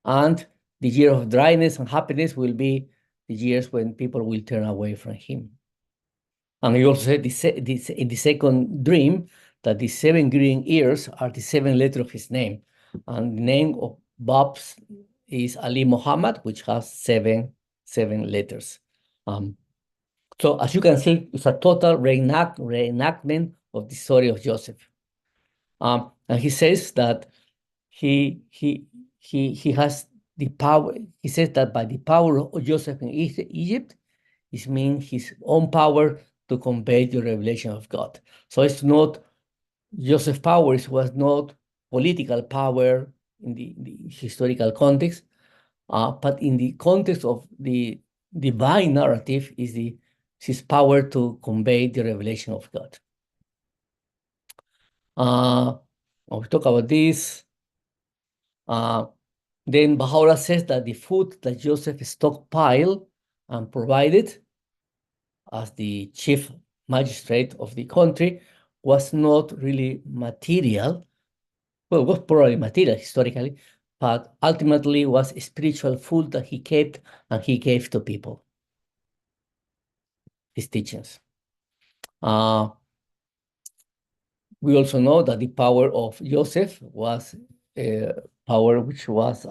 [SPEAKER 3] And the year of dryness and happiness will be the years when people will turn away from him. And he also said in the second dream that the 7 green ears are the 7 letters of his name. And the name of Báb is Ali Muhammad, which has seven letters. So as you can see, it's a total reenactment of the story of Joseph. And he says that he has the power. He says that by the power of Joseph in Egypt, it means his own power to convey the revelation of God. So it's not Joseph's power, it was not political power in the historical context, but in the context of the divine narrative is his power to convey the revelation of God. We talk about this. Then Baha'u'llah says that the food that Joseph stockpiled and provided as the chief magistrate of the country was not really material. Well, it was probably material historically, but ultimately was spiritual food that he kept and he gave to people, his teachings. We also know that the power of Joseph was a power which was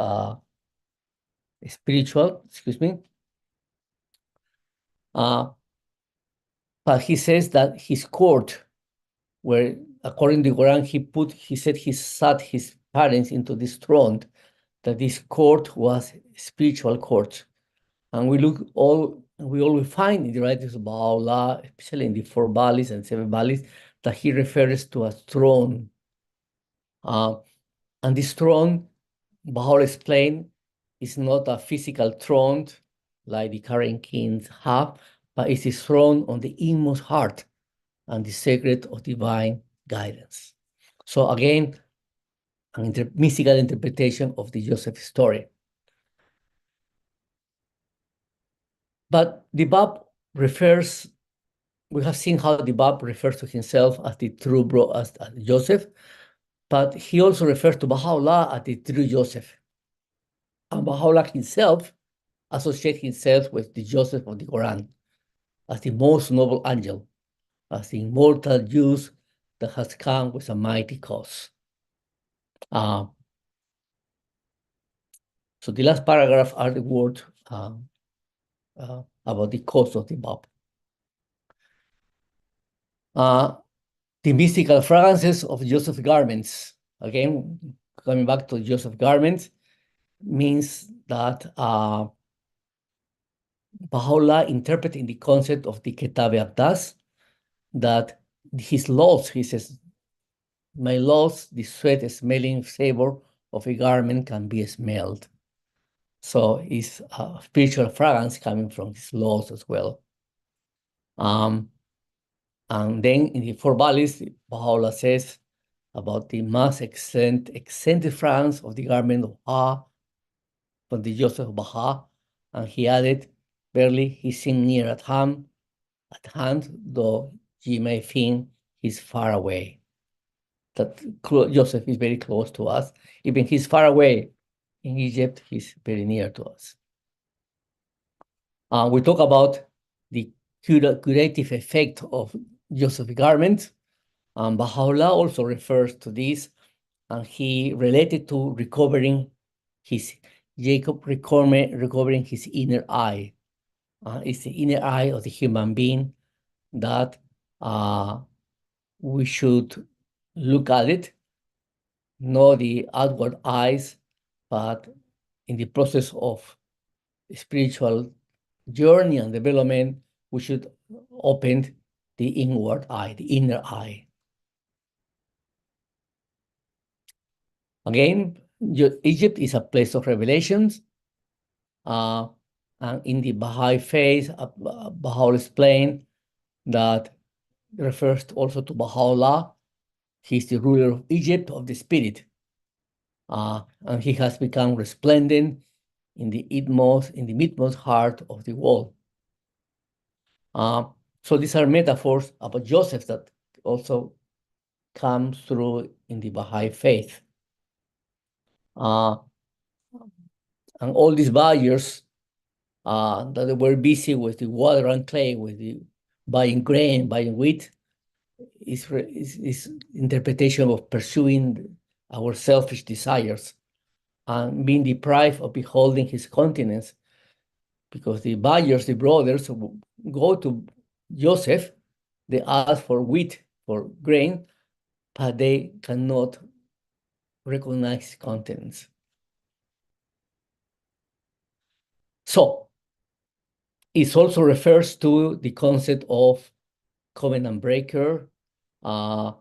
[SPEAKER 3] spiritual, but he says that his court, where according to the Quran, he said he sat his parents into this throne, that this court was spiritual court. And we always find in the writings of Baha'u'llah, especially in the 4 valleys and 7 valleys, that he refers to a throne. And this throne, Baha'u'llah explained, is not a physical throne like the current kings have, but it's a throne on the inmost heart and the secret of divine guidance. So again, mystical interpretation of the Joseph story. But the Báb refers, we have seen how the Báb refers to himself as the true as Joseph, but he also refers to Baha'u'llah as the true Joseph. And Baha'u'llah himself associates himself with the Joseph of the Quran as the most noble angel, as the immortal Jews that has come with a mighty cause. So the last paragraph are the words about the cause of the Báb. The mystical fragrances of Joseph's garments. Again, coming back to Joseph's garments, means that Baha'u'llah interpreting the concept of the Kitab Abdas, that his laws, he says, my laws, the sweat smelling savor of a garment can be smelled. So it's a spiritual fragrance coming from his laws as well. And then in the four valleys, Baha'u'llah says about the most eccentric fragrance of the garment of Baha, from the Joseph of Baha, and he added, barely he seemed near at hand, though ye may think he's far away. That Joseph is very close to us. Even he's far away in Egypt, he's very near to us. We talk about the curative effect of Joseph's garment. Baha'u'llah also refers to this, and he related to recovering his recovering his inner eye. It's the inner eye of the human being that we should look at it, not the outward eyes, but in the process of spiritual journey and development, we should open the inward eye, the inner eye. Again, Egypt is a place of revelations. And in the Baha'i faith, Baha'u'llah explained that refers also to Baha'u'llah. He's the ruler of Egypt, of the spirit. And he has become resplendent in the midmost heart of the world. So these are metaphors about Joseph that also come through in the Baha'i faith. And all these buyers that were busy with the water and clay, with the buying grain, buying wheat, is interpretation of pursuing our selfish desires and being deprived of beholding his countenance, because the buyers, the brothers, go to Joseph, they ask for wheat, for grain, but they cannot recognize his countenance. So it also refers to the concept of covenant breaker. Chogi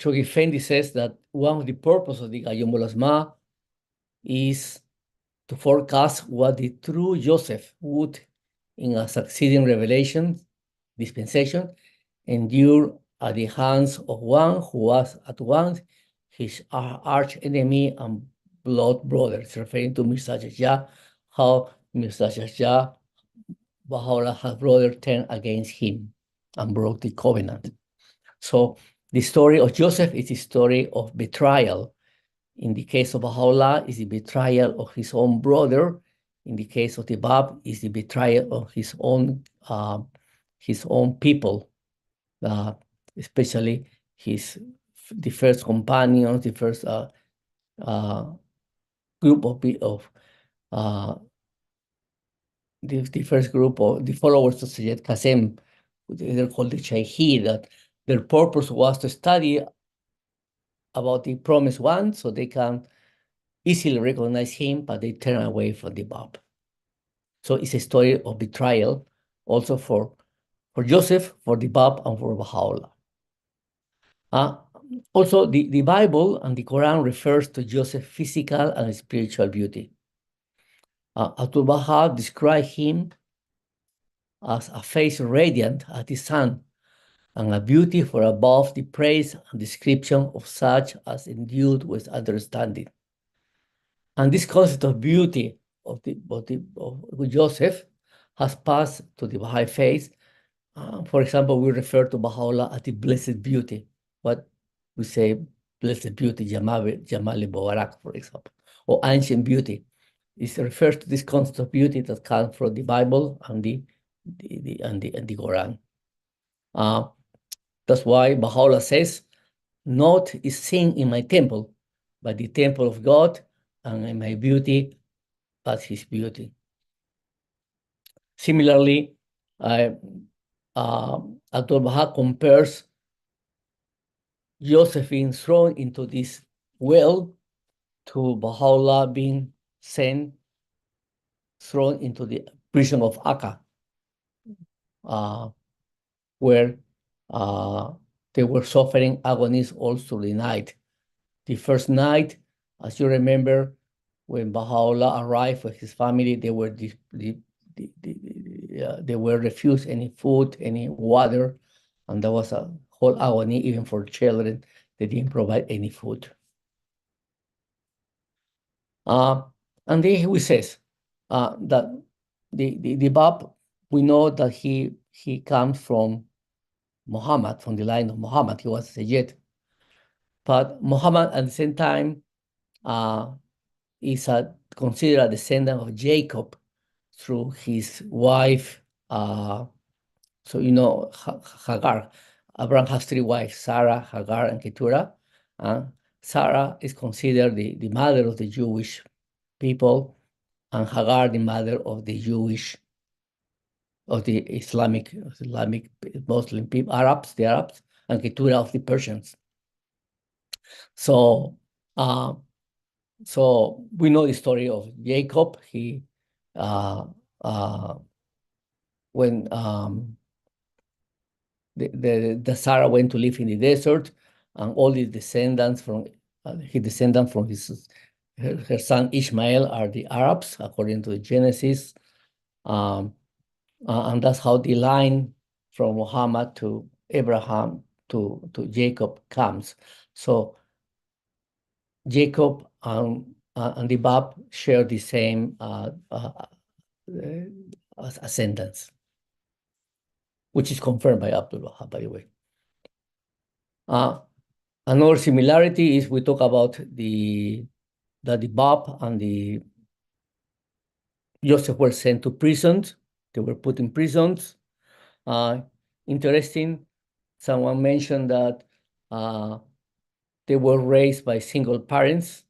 [SPEAKER 3] Fendi says that one of the purposes of the Qayyúmu'l-Asmá is to forecast what the true Joseph would, in a succeeding revelation, dispensation, endure at the hands of one who was at once his arch enemy and blood brother. It's referring to Mirza Jahja, how Mirza Jahja, Baha'u'llah's brother, turned against him and broke the covenant. So the story of Joseph is the story of betrayal. In the case of Baha'u'llah, is the betrayal of his own brother. In the case of the Báb, is the betrayal of his own people, especially the first companions, the first group of the first group of the followers of Sayyid Qasem, they're called the Shaykhi, that their purpose was to study about the promised one so they can easily recognize him, but they turn away from the Báb. So it's a story of betrayal also for Joseph, for the Báb, and for Baha'u'llah. Also, the Bible and the Quran refers to Joseph's physical and spiritual beauty. Abdu'l-Baha described him as a face radiant as the sun, and a beauty for above the praise and description of such as endued with understanding. And this concept of beauty Joseph has passed to the Baha'i faith. For example, we refer to Baha'u'llah as the blessed beauty. What we say, blessed beauty, Jamali Mubarak, for example, or ancient beauty. It refers to this concept of beauty that comes from the Bible and the Quran. That's why Baha'u'llah says, "Not is seen in my temple, but the temple of God, and in my beauty, but His beauty." Similarly, Abdul-Baha compares Joseph being thrown into this well to Baha'u'llah being thrown into the prison of Akka, where they were suffering agonies all through the night. The first night, as you remember, when Baha'u'llah arrived with his family, they were they were refused any food, any water, and there was a whole agony even for children. They didn't provide any food. And then he says that the Báb, we know that he comes from Muhammad, from the line of Muhammad. He was a Sayyid. But Muhammad at the same time is considered a descendant of Jacob through his wife. So you know Hagar. Abraham has three wives: Sarah, Hagar, and Keturah. Sarah is considered the mother of the Jewish people, and Hagar the mother of the Islamic Muslim people, the Arabs, and Keturah of the Persians. So we know the story of Jacob. He when the Sarah went to live in the desert, and all the descendants from her son Ishmael are the Arabs, according to the Genesis, and that's how the line from Muhammad to Abraham to Jacob comes. So Jacob and the Báb share the same ascendants, which is confirmed by Abdul-Baha, by the way. Another similarity is we talk about that the Báb and the Joseph were sent to prisons. They were put in prisons. Interesting, someone mentioned that they were raised by single parents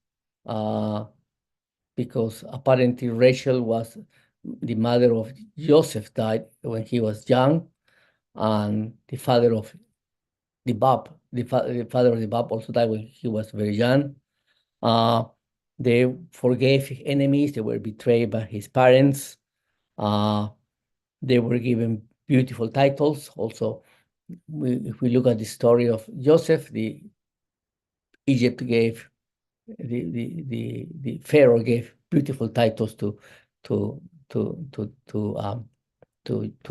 [SPEAKER 3] because apparently Rachel was the mother of Joseph, died when he was young, and the father of the Báb, the father of the Báb also died when he was very young. They forgave enemies. They were betrayed by his parents. They were given beautiful titles. Also, if we look at the story of Joseph, Egypt gave the Pharaoh gave beautiful titles to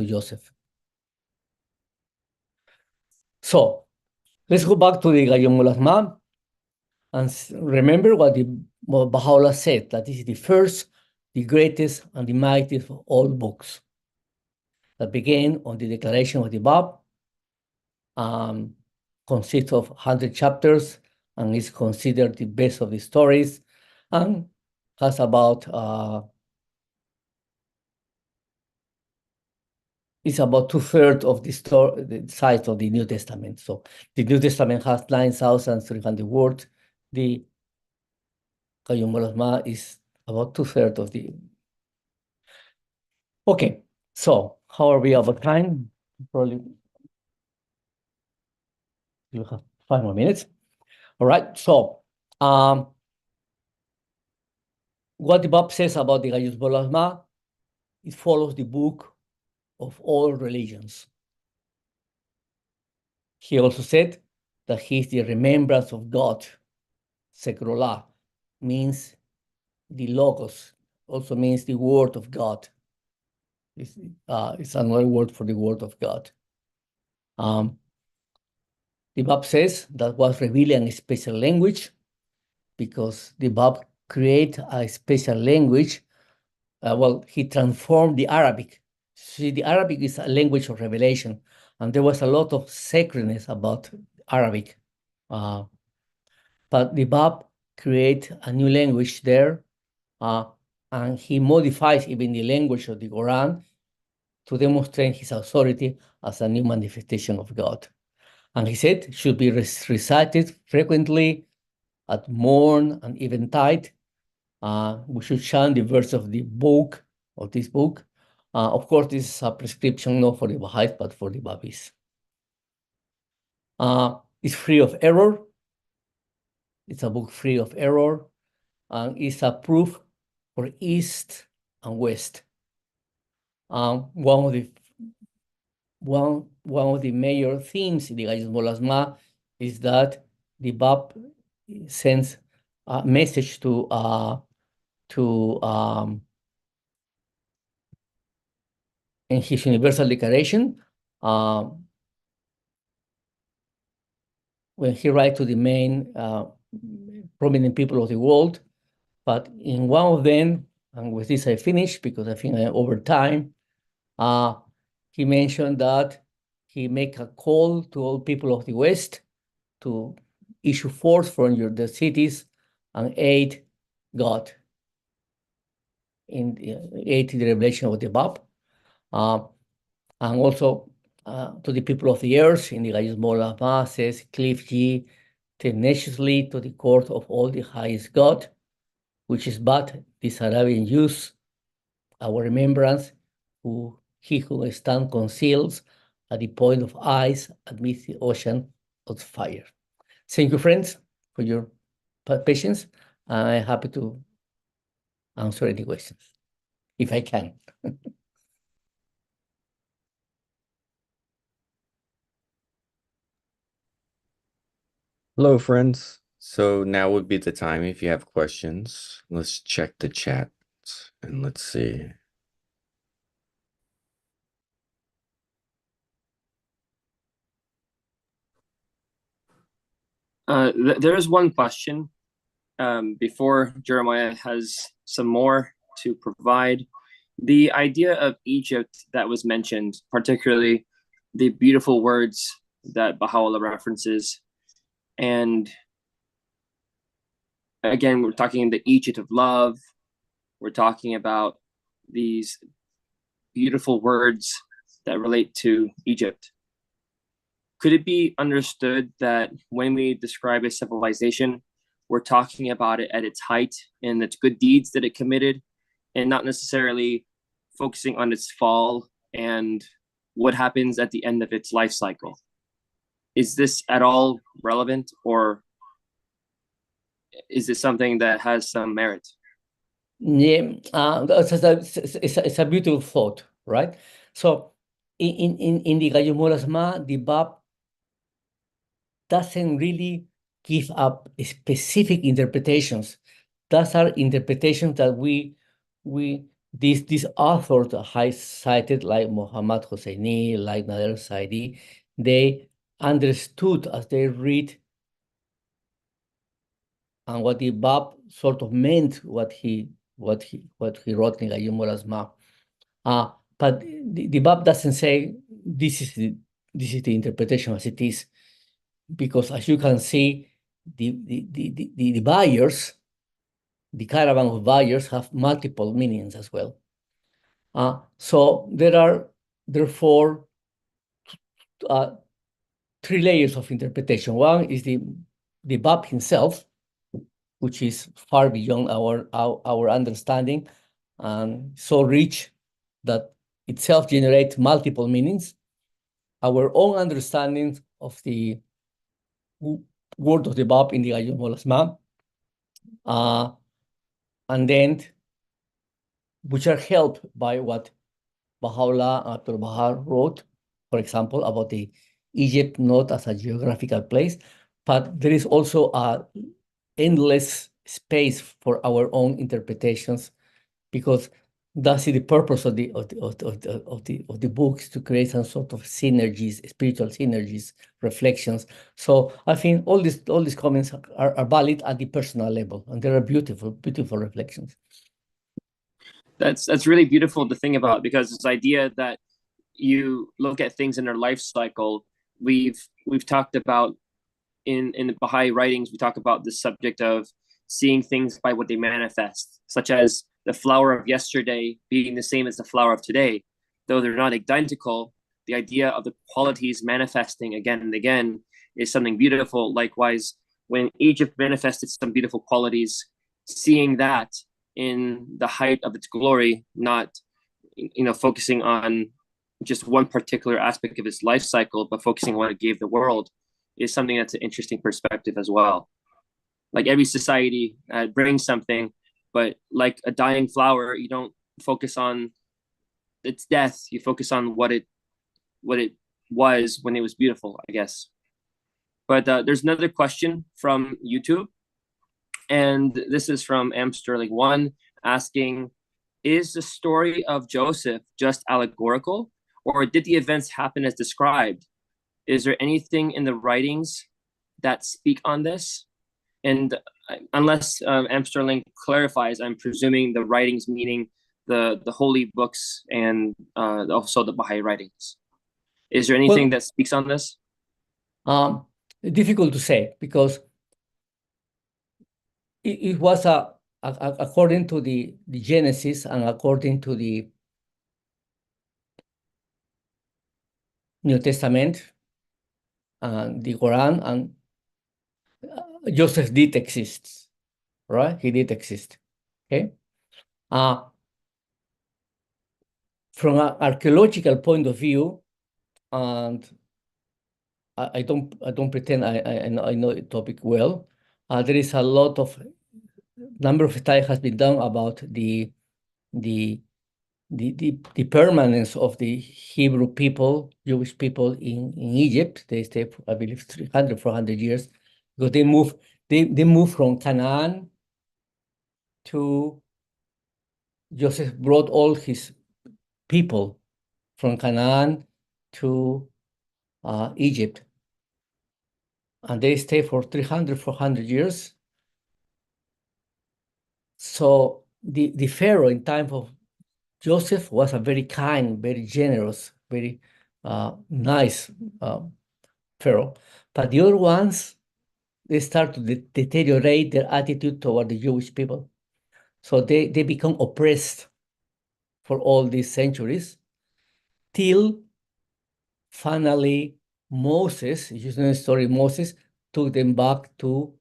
[SPEAKER 3] Joseph. So let's go back to the Qayyúmu'l-Asmá and remember what Baha'u'llah said, that this is the first, the greatest, and the mightiest of all books that began on the declaration of the Báb, consists of 100 chapters, and is considered the best of the stories, and has about it's about 2/3 of the size of the New Testament. So the New Testament has 9,300 words. The Qayyúmu'l-Asmá is about 2/3 of the. Okay, so how are we over time? Probably you have 5 more minutes. All right, so what the Báb says about the Qayyúmu'l-Asmá, it follows the book of all religions. He also said that he is the remembrance of God. Sekrullah means the Logos, also means the word of God. It's another word for the word of God. The Báb says that was revealing a special language, because the Báb create a special language well, he transformed the Arabic. See, the Arabic is a language of revelation, and there was a lot of sacredness about Arabic. But the Bab create a new language there, and he modifies even the language of the Quran to demonstrate his authority as a new manifestation of God. And he said it should be recited frequently at morn and eventide. We should chant the verse of the book, of this book. Of course, this is a prescription not for the Baha'is, but for the Babis. It's free of error. It's a book free of error, and it's a proof for East and West. One of the major themes in the Qayyúmu'l-Asmá is that the Bab sends a message in his Universal Declaration, when he writes to the main prominent people of the world. But in one of them, and with this I finish because I think I'm over time, he mentioned that he make a call to all people of the West to issue force from the cities and aid God in the revelation of the Bab, and also to the people of the earth in the Qayyúmu'l-Asmá says, cleave ye tenaciously to the court of all the highest God, which is but this Arabian use, our remembrance, he who stands conceals at the point of ice amidst the ocean of fire. Thank you, friends, for your patience. I'm happy to answer any questions, if I can.
[SPEAKER 4] Hello, friends. So now would be the time if you have questions. Let's check the chat and let's see.
[SPEAKER 2] There is one question before Jeremiah has some more to provide. The idea of Egypt that was mentioned, particularly the beautiful words that Baha'u'llah references, and again, we're talking the Egypt of love. We're talking about these beautiful words that relate to Egypt. Could it be understood that when we describe a civilization, we're talking about it at its height and its good deeds that it committed, and not necessarily focusing on its fall and what happens at the end of its life cycle? Is this at all relevant, or is this something that has some merit?
[SPEAKER 3] Yeah, it's a beautiful thought, right? So in the Qayyúmu'l-Asmá, the Bab doesn't really give up specific interpretations. Those are interpretations that these authors that I cited, like Muhammad Hosseini, like Nader Saidi, they understood as they read and what the Bab sort of meant, what he wrote in Qayyúmu'l-Asmá. But the Bab doesn't say this is the interpretation as it is, because as you can see, the buyers, the caravan of buyers, have multiple meanings as well. So there are therefore three layers of interpretation. One is the Bab himself, which is far beyond our understanding, and so rich that itself generates multiple meanings. Our own understanding of the word of the Bab in the Qayyúmu'l-Asmá, and then which are helped by what Baha'u'llah Abdul Baha wrote, for example, about the Egypt not as a geographical place, but there is also a endless space for our own interpretations, because that's the purpose of the books, to create some sort of synergies, spiritual synergies, reflections. So I think all these comments are valid at the personal level, and they are beautiful reflections.
[SPEAKER 2] That's really beautiful to think about, because this idea that you look at things in their life cycle, we've talked about in the Baha'i writings, we talk about the subject of seeing things by what they manifest, such as the flower of yesterday being the same as the flower of today. Though they're not identical, the idea of the qualities manifesting again and again is something beautiful. Likewise, when Egypt manifested some beautiful qualities, seeing that in the height of its glory, not focusing on just one particular aspect of its life cycle, but focusing on what it gave the world, is something that's an interesting perspective as well. Like every society brings something, but like a dying flower, you don't focus on its death, you focus on what it was when it was beautiful, I guess. But there's another question from YouTube, and this is from Sterling1 asking, is the story of Joseph just allegorical, or did the events happen as described? Is there anything in the writings that speak on this? And unless Sterling clarifies, I'm presuming the writings meaning the holy books and also the Baha'i writings. Is there anything that speaks on this?
[SPEAKER 3] Difficult to say, because it was according to the Genesis and according to the New Testament and the Quran, and Joseph did exist, right? He did exist. Okay. From an archaeological point of view, and I don't pretend I know the topic well. There is a lot of number of studies has been done about the permanence of the Hebrew people, Jewish people in Egypt. They stay, I believe, 300, 400 years, because they moved from Canaan to, Joseph brought all his people from Canaan to Egypt. And they stay for 300, 400 years. So the Pharaoh in time of Joseph was a very kind, very generous, very nice Pharaoh. But the other ones, they start to deteriorate their attitude toward the Jewish people. So they become oppressed for all these centuries, till finally Moses, using the story, Moses took them back to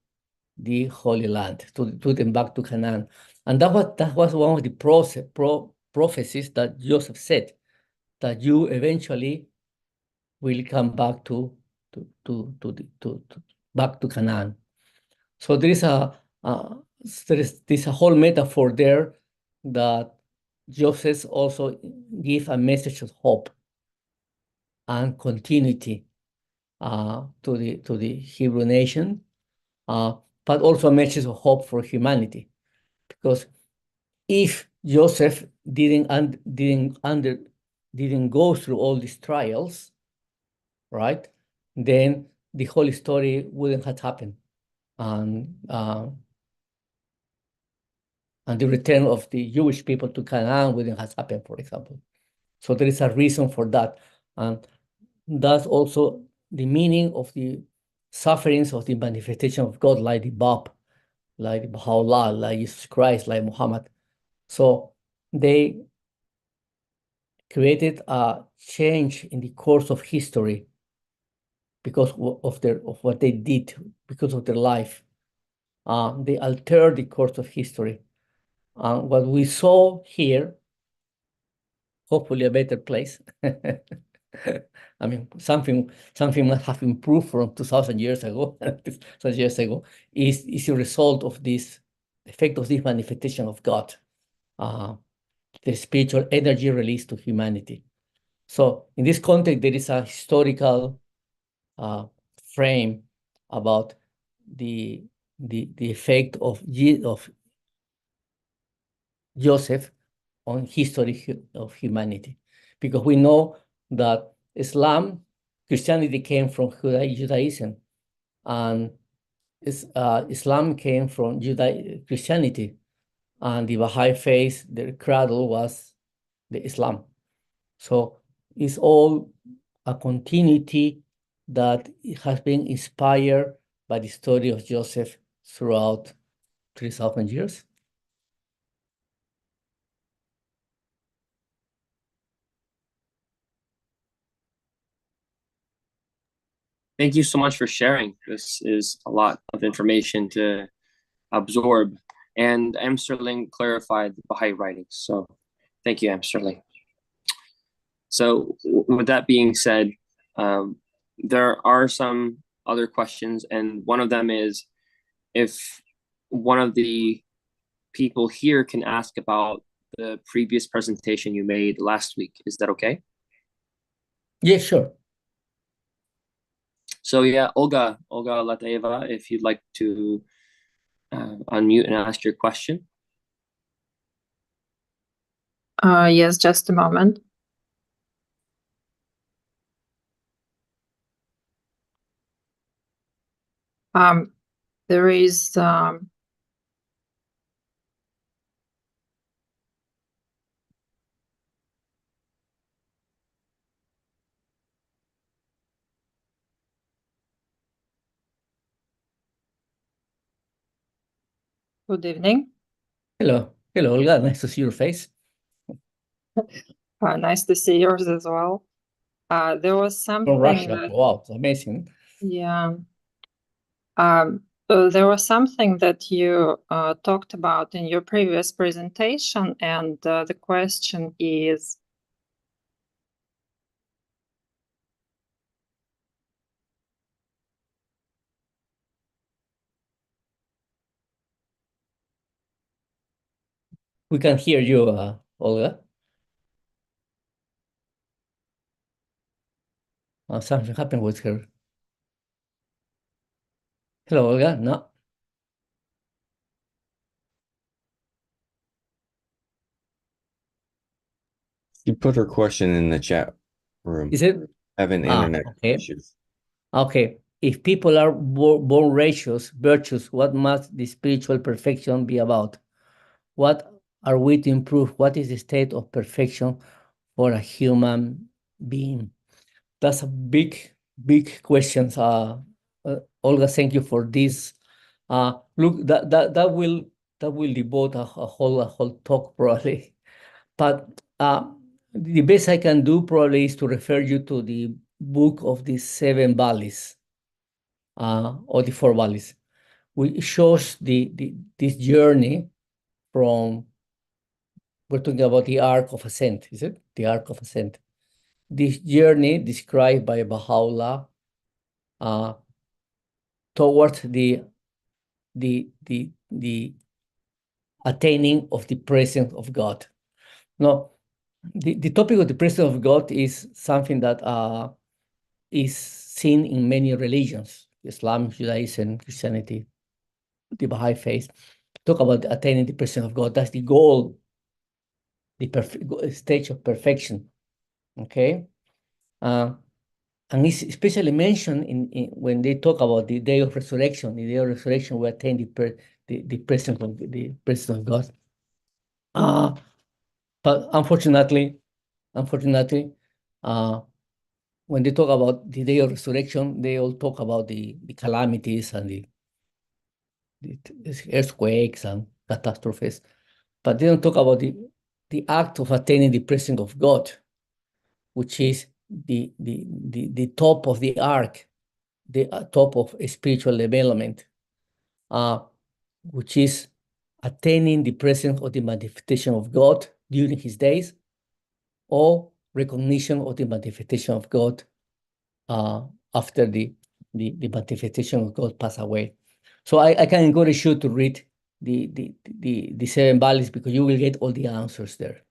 [SPEAKER 3] the Holy Land, took them back to Canaan. And that was one of the prophecies that Joseph said, that you eventually will come back back to Canaan. So there is a whole metaphor there that Joseph also give a message of hope and continuity to the Hebrew nation, but also a message of hope for humanity. Because if Joseph didn't go through all these trials, right, then the whole story wouldn't have happened, and the return of the Jewish people to Canaan wouldn't have happened, for example. So there is a reason for that, and that's also the meaning of the sufferings of the manifestation of God, like the Báb, like Baha'u'llah, like Jesus Christ, like Muhammad. So they created a change in the course of history because of what they did, because of their life. They altered the course of history. What we saw here, hopefully a better place. I mean, something must have improved from 2,000 years ago, 2,000 years ago, is a result of this effect of this manifestation of God, the spiritual energy released to humanity. So in this context, there is a historical frame about the effect of Joseph on history of humanity, because we know that Christianity came from Judaism, and Islam came from Christianity, and the Baha'i faith, their cradle was the Islam. So it's all a continuity that has been inspired by the story of Joseph throughout 3,000 years.
[SPEAKER 2] Thank you so much for sharing. This is a lot of information to absorb. And M. Sterling clarified the Baha'i writings. So thank you, M. Sterling. So with that being said, there are some other questions, and one of them is if one of the people here can ask about the previous presentation you made last week. Is that okay?
[SPEAKER 3] Yeah, sure.
[SPEAKER 2] So yeah, Olga Latayeva, if you'd like to unmute and ask your question.
[SPEAKER 5] Yes, just a moment. There is good evening.
[SPEAKER 3] Hello, Olga. Nice to see your face.
[SPEAKER 5] Nice to see yours as well. There was something
[SPEAKER 3] From Russia.
[SPEAKER 5] that,
[SPEAKER 3] Wow, it's amazing.
[SPEAKER 5] yeah. There was something that you talked about in your previous presentation, and the question is,
[SPEAKER 3] We can hear you, Olga. Something happened with her. Hello, Olga. No.
[SPEAKER 4] You put her question in the chat room.
[SPEAKER 3] Is it?
[SPEAKER 4] Having internet
[SPEAKER 3] okay.
[SPEAKER 4] issues.
[SPEAKER 3] Okay. If people are born virtuous, what must the spiritual perfection be about? What are we to improve? What is the state of perfection for a human being? That's a big question. Olga, thank you for this. Look, that will devote a whole talk probably. But the best I can do probably is to refer you to the book of the 7 valleys, or the 4 valleys, which shows this journey from, we're talking about the Arc of Ascent, is it? The Arc of Ascent. This journey described by Baha'u'llah towards the attaining of the presence of God. Now, the topic of the presence of God is something that is seen in many religions: Islam, Judaism, Christianity, the Baha'i faith. Talk about attaining the presence of God. That's the goal, the stage of perfection. Okay, and it's especially mentioned in when they talk about the day of resurrection. The day of resurrection, we attain the presence of God. But unfortunately, when they talk about the day of resurrection, they all talk about the calamities and the earthquakes and catastrophes, but they don't talk about the act of attaining the presence of God, which is the top of the arc, the top of spiritual development, which is attaining the presence of the manifestation of God during his days, or recognition of the manifestation of God after the manifestation of God pass away. So I can encourage you to read the 7 valleys, because you will get all the answers there.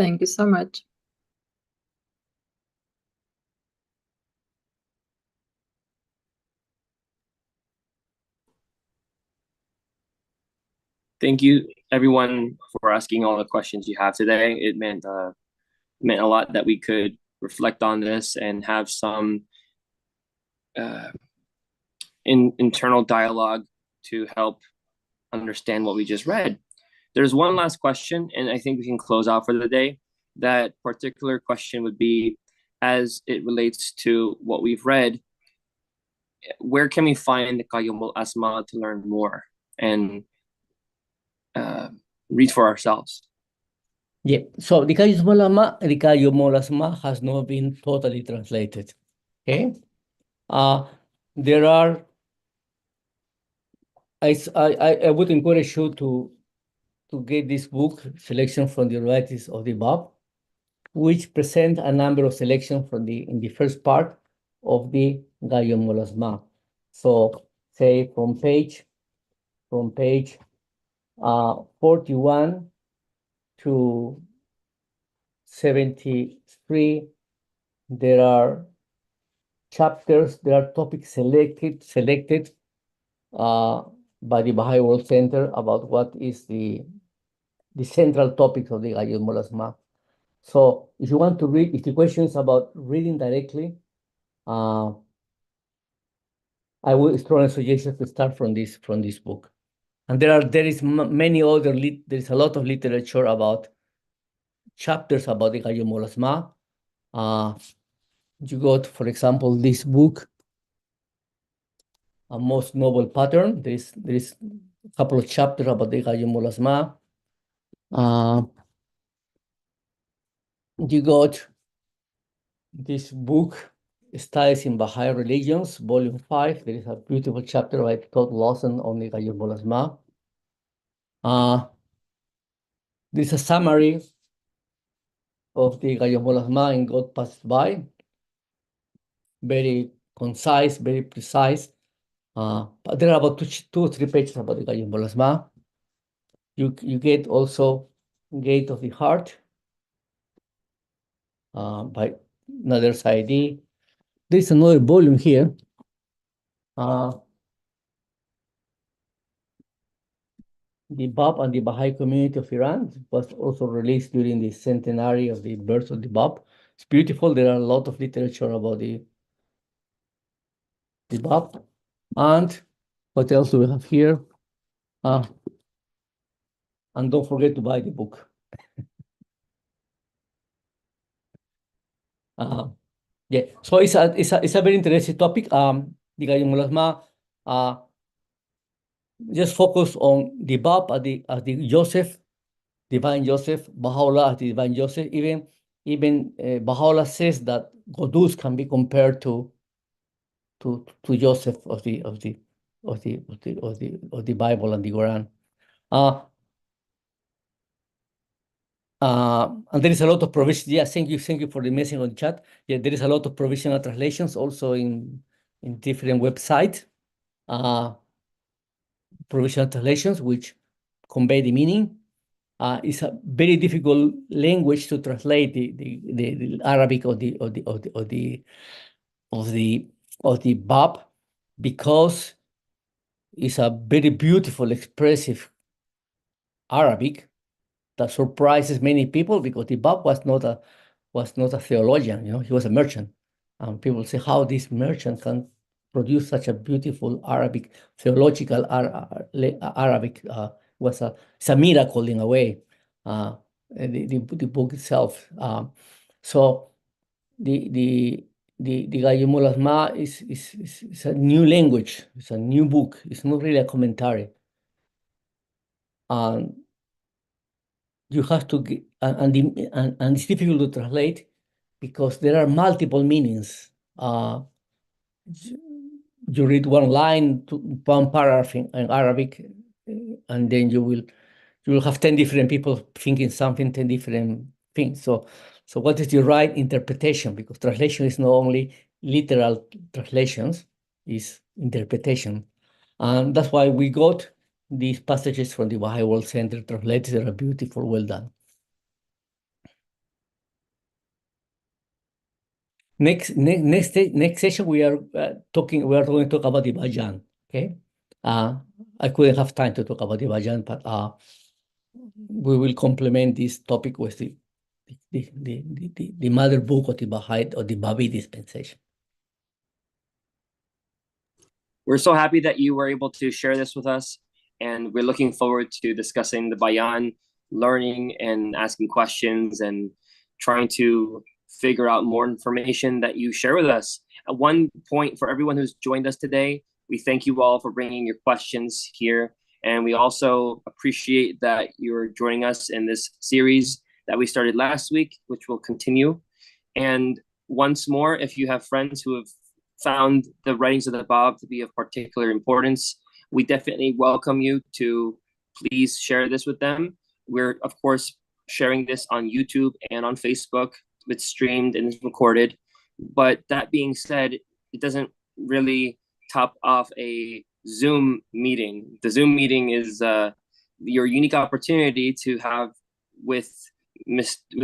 [SPEAKER 5] thank you so much.
[SPEAKER 2] Thank you, everyone, for asking all the questions you have today. It meant a lot that we could reflect on this and have some internal dialogue to help understand what we just read. There's one last question, and I think we can close out for the day. That particular question would be, as it relates to what we've read, where can we find the Qayyúmu'l-Asmá to learn more and read for ourselves?
[SPEAKER 3] Yeah, so the Qayyúmu'l-Asmá has not been totally translated. Okay, there are. I would encourage you to get this book, Selection from the Varieties of the Báb, which present a number of selections from in the first part of the Qayyúmu'l-Asmá. So say from page 41 to 73, there are chapters, there are topics selected by the Baha'i World Center about what is the central topics of the Qayyúmu'l-Asmá. So if you want to read, if the question is about reading directly, I would strongly suggest you to start from this book. And there is many other, there is a lot of literature about chapters about the Qayyúmu'l-Asmá. You got, for example, this book, A Most Noble Pattern. There is a couple of chapters about the Qayyúmu'l-Asmá. You got this book, Studies in Baha'i Religions, Volume 5. There is a beautiful chapter by Todd Lawson on the Qayyúmu'l-Asmá. There's a summary of the Qayyúmu'l-Asmá in God Passed By. Very concise, very precise. But there are about two or three pages about the Qayyúmu'l-Asmá. You get also Gate of the Heart by Nader Saidi. There's another volume here. The Báb and the Baha'i Community of Iran was also released during the centenary of the birth of the Báb. It's beautiful. There are a lot of literature about the Báb. And what else do we have here? And don't forget to buy the book. Yeah, so it's a very interesting topic. The Qayyúmu'l-Asmá just focus on the Báb as the Joseph, divine Joseph, Baha'u'llah as the divine Joseph. Even Baha'u'llah says that Qudus can be compared to Joseph of the Bible and the Quran. And there is a lot of provision. Yeah, thank you for the message on chat. Yeah, there is a lot of provisional translations also in different websites. Provisional translations which convey the meaning. It's a very difficult language to translate the Arabic of the Báb, because it's a very beautiful, expressive Arabic that surprises many people, because the Báb was not a theologian, he was a merchant. And people say how this merchant can produce such a beautiful Arabic, theological Arabic. It's a miracle in a way, the book itself. So the Qayyúmu'l-Asmá is a new language. It's a new book. It's not really a commentary. And you have to get, and it's difficult to translate because there are multiple meanings. You read one line to one paragraph in Arabic, and then you will have 10 different people thinking something, 10 different things. So what is the right interpretation? Because translation is not only literal translations, it's interpretation. And that's why we got these passages from the Baha'i World Center translated that are beautiful, well done. Next session we are going to talk about the Bayán. Okay, I couldn't have time to talk about the Bayán, but we will complement this topic with the mother book of the Baha'i or the Báb dispensation.
[SPEAKER 2] We're so happy that you were able to share this with us, and we're looking forward to discussing the Bayán, learning and asking questions and trying to figure out more information that you share with us. At one point, for everyone who's joined us today, we thank you all for bringing your questions here. And we also appreciate that you're joining us in this series that we started last week, which will continue. And once more, if you have friends who have found the writings of the Báb to be of particular importance, we definitely welcome you to please share this with them. We're, of course, sharing this on YouTube and on Facebook. It's streamed and it's recorded. But that being said, it doesn't really top off a Zoom meeting. The Zoom meeting is your unique opportunity to have with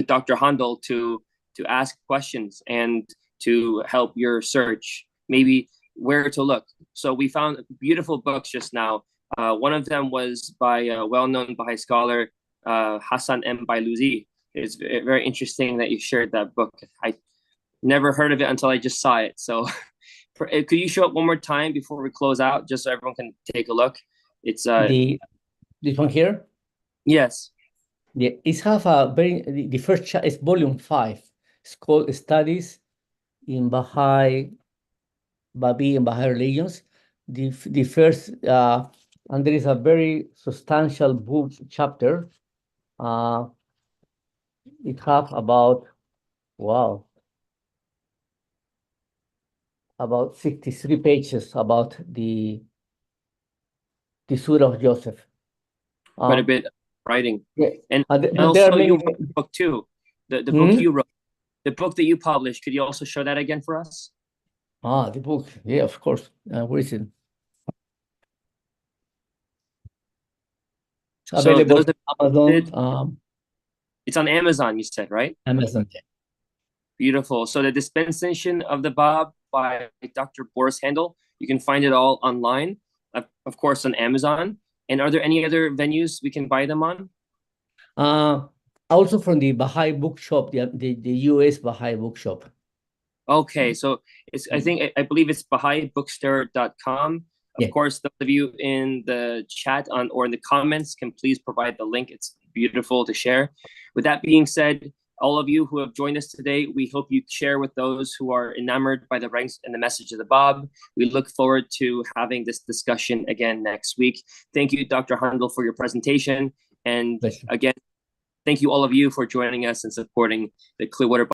[SPEAKER 2] Dr. Handel to ask questions and to help your search, maybe where to look. So we found beautiful books just now. One of them was by a well-known Baha'i scholar, Hassan M. Bailuzi. It's very interesting that you shared that book. I never heard of it until I just saw it. So could you show it one more time before we close out, just so everyone can take a look? It's
[SPEAKER 3] this one here?
[SPEAKER 2] Yes.
[SPEAKER 3] Yeah, it have a very, the first is volume 5. It's called Studies in Baha'i, Babi and Baha'i Religions. The first, and there is a very substantial book chapter. It have about, wow, about 63 pages about the Surah of Joseph.
[SPEAKER 2] Quite a bit of writing.
[SPEAKER 3] Yeah.
[SPEAKER 2] And
[SPEAKER 3] there
[SPEAKER 2] also
[SPEAKER 3] are many,
[SPEAKER 2] you wrote the book too. The book you wrote, the book that you published. Could you also show that again for us?
[SPEAKER 3] the book. Yeah, of course. Where is it? It's
[SPEAKER 2] So
[SPEAKER 3] available
[SPEAKER 2] those
[SPEAKER 3] on Amazon.
[SPEAKER 2] It's on Amazon, you said, right?
[SPEAKER 3] Amazon. Yeah.
[SPEAKER 2] Beautiful. So the dispensation of the Báb by Dr. Boris Handel, you can find it all online, of course, on Amazon. And are there any other venues we can buy them on?
[SPEAKER 3] Also from the Baha'i bookshop, the US Baha'i bookshop.
[SPEAKER 2] Okay, so it's I believe it's BahaiBookstore.com. Of course, those of you in the chat or in the comments can please provide the link. It's beautiful to share. With that being said, all of you who have joined us today, we hope you share with those who are enamored by the ranks and the message of the Báb. We look forward to having this discussion again next week. Thank you, Dr. Handel, for your presentation. And again, thank you all of you for joining us and supporting the Clearwater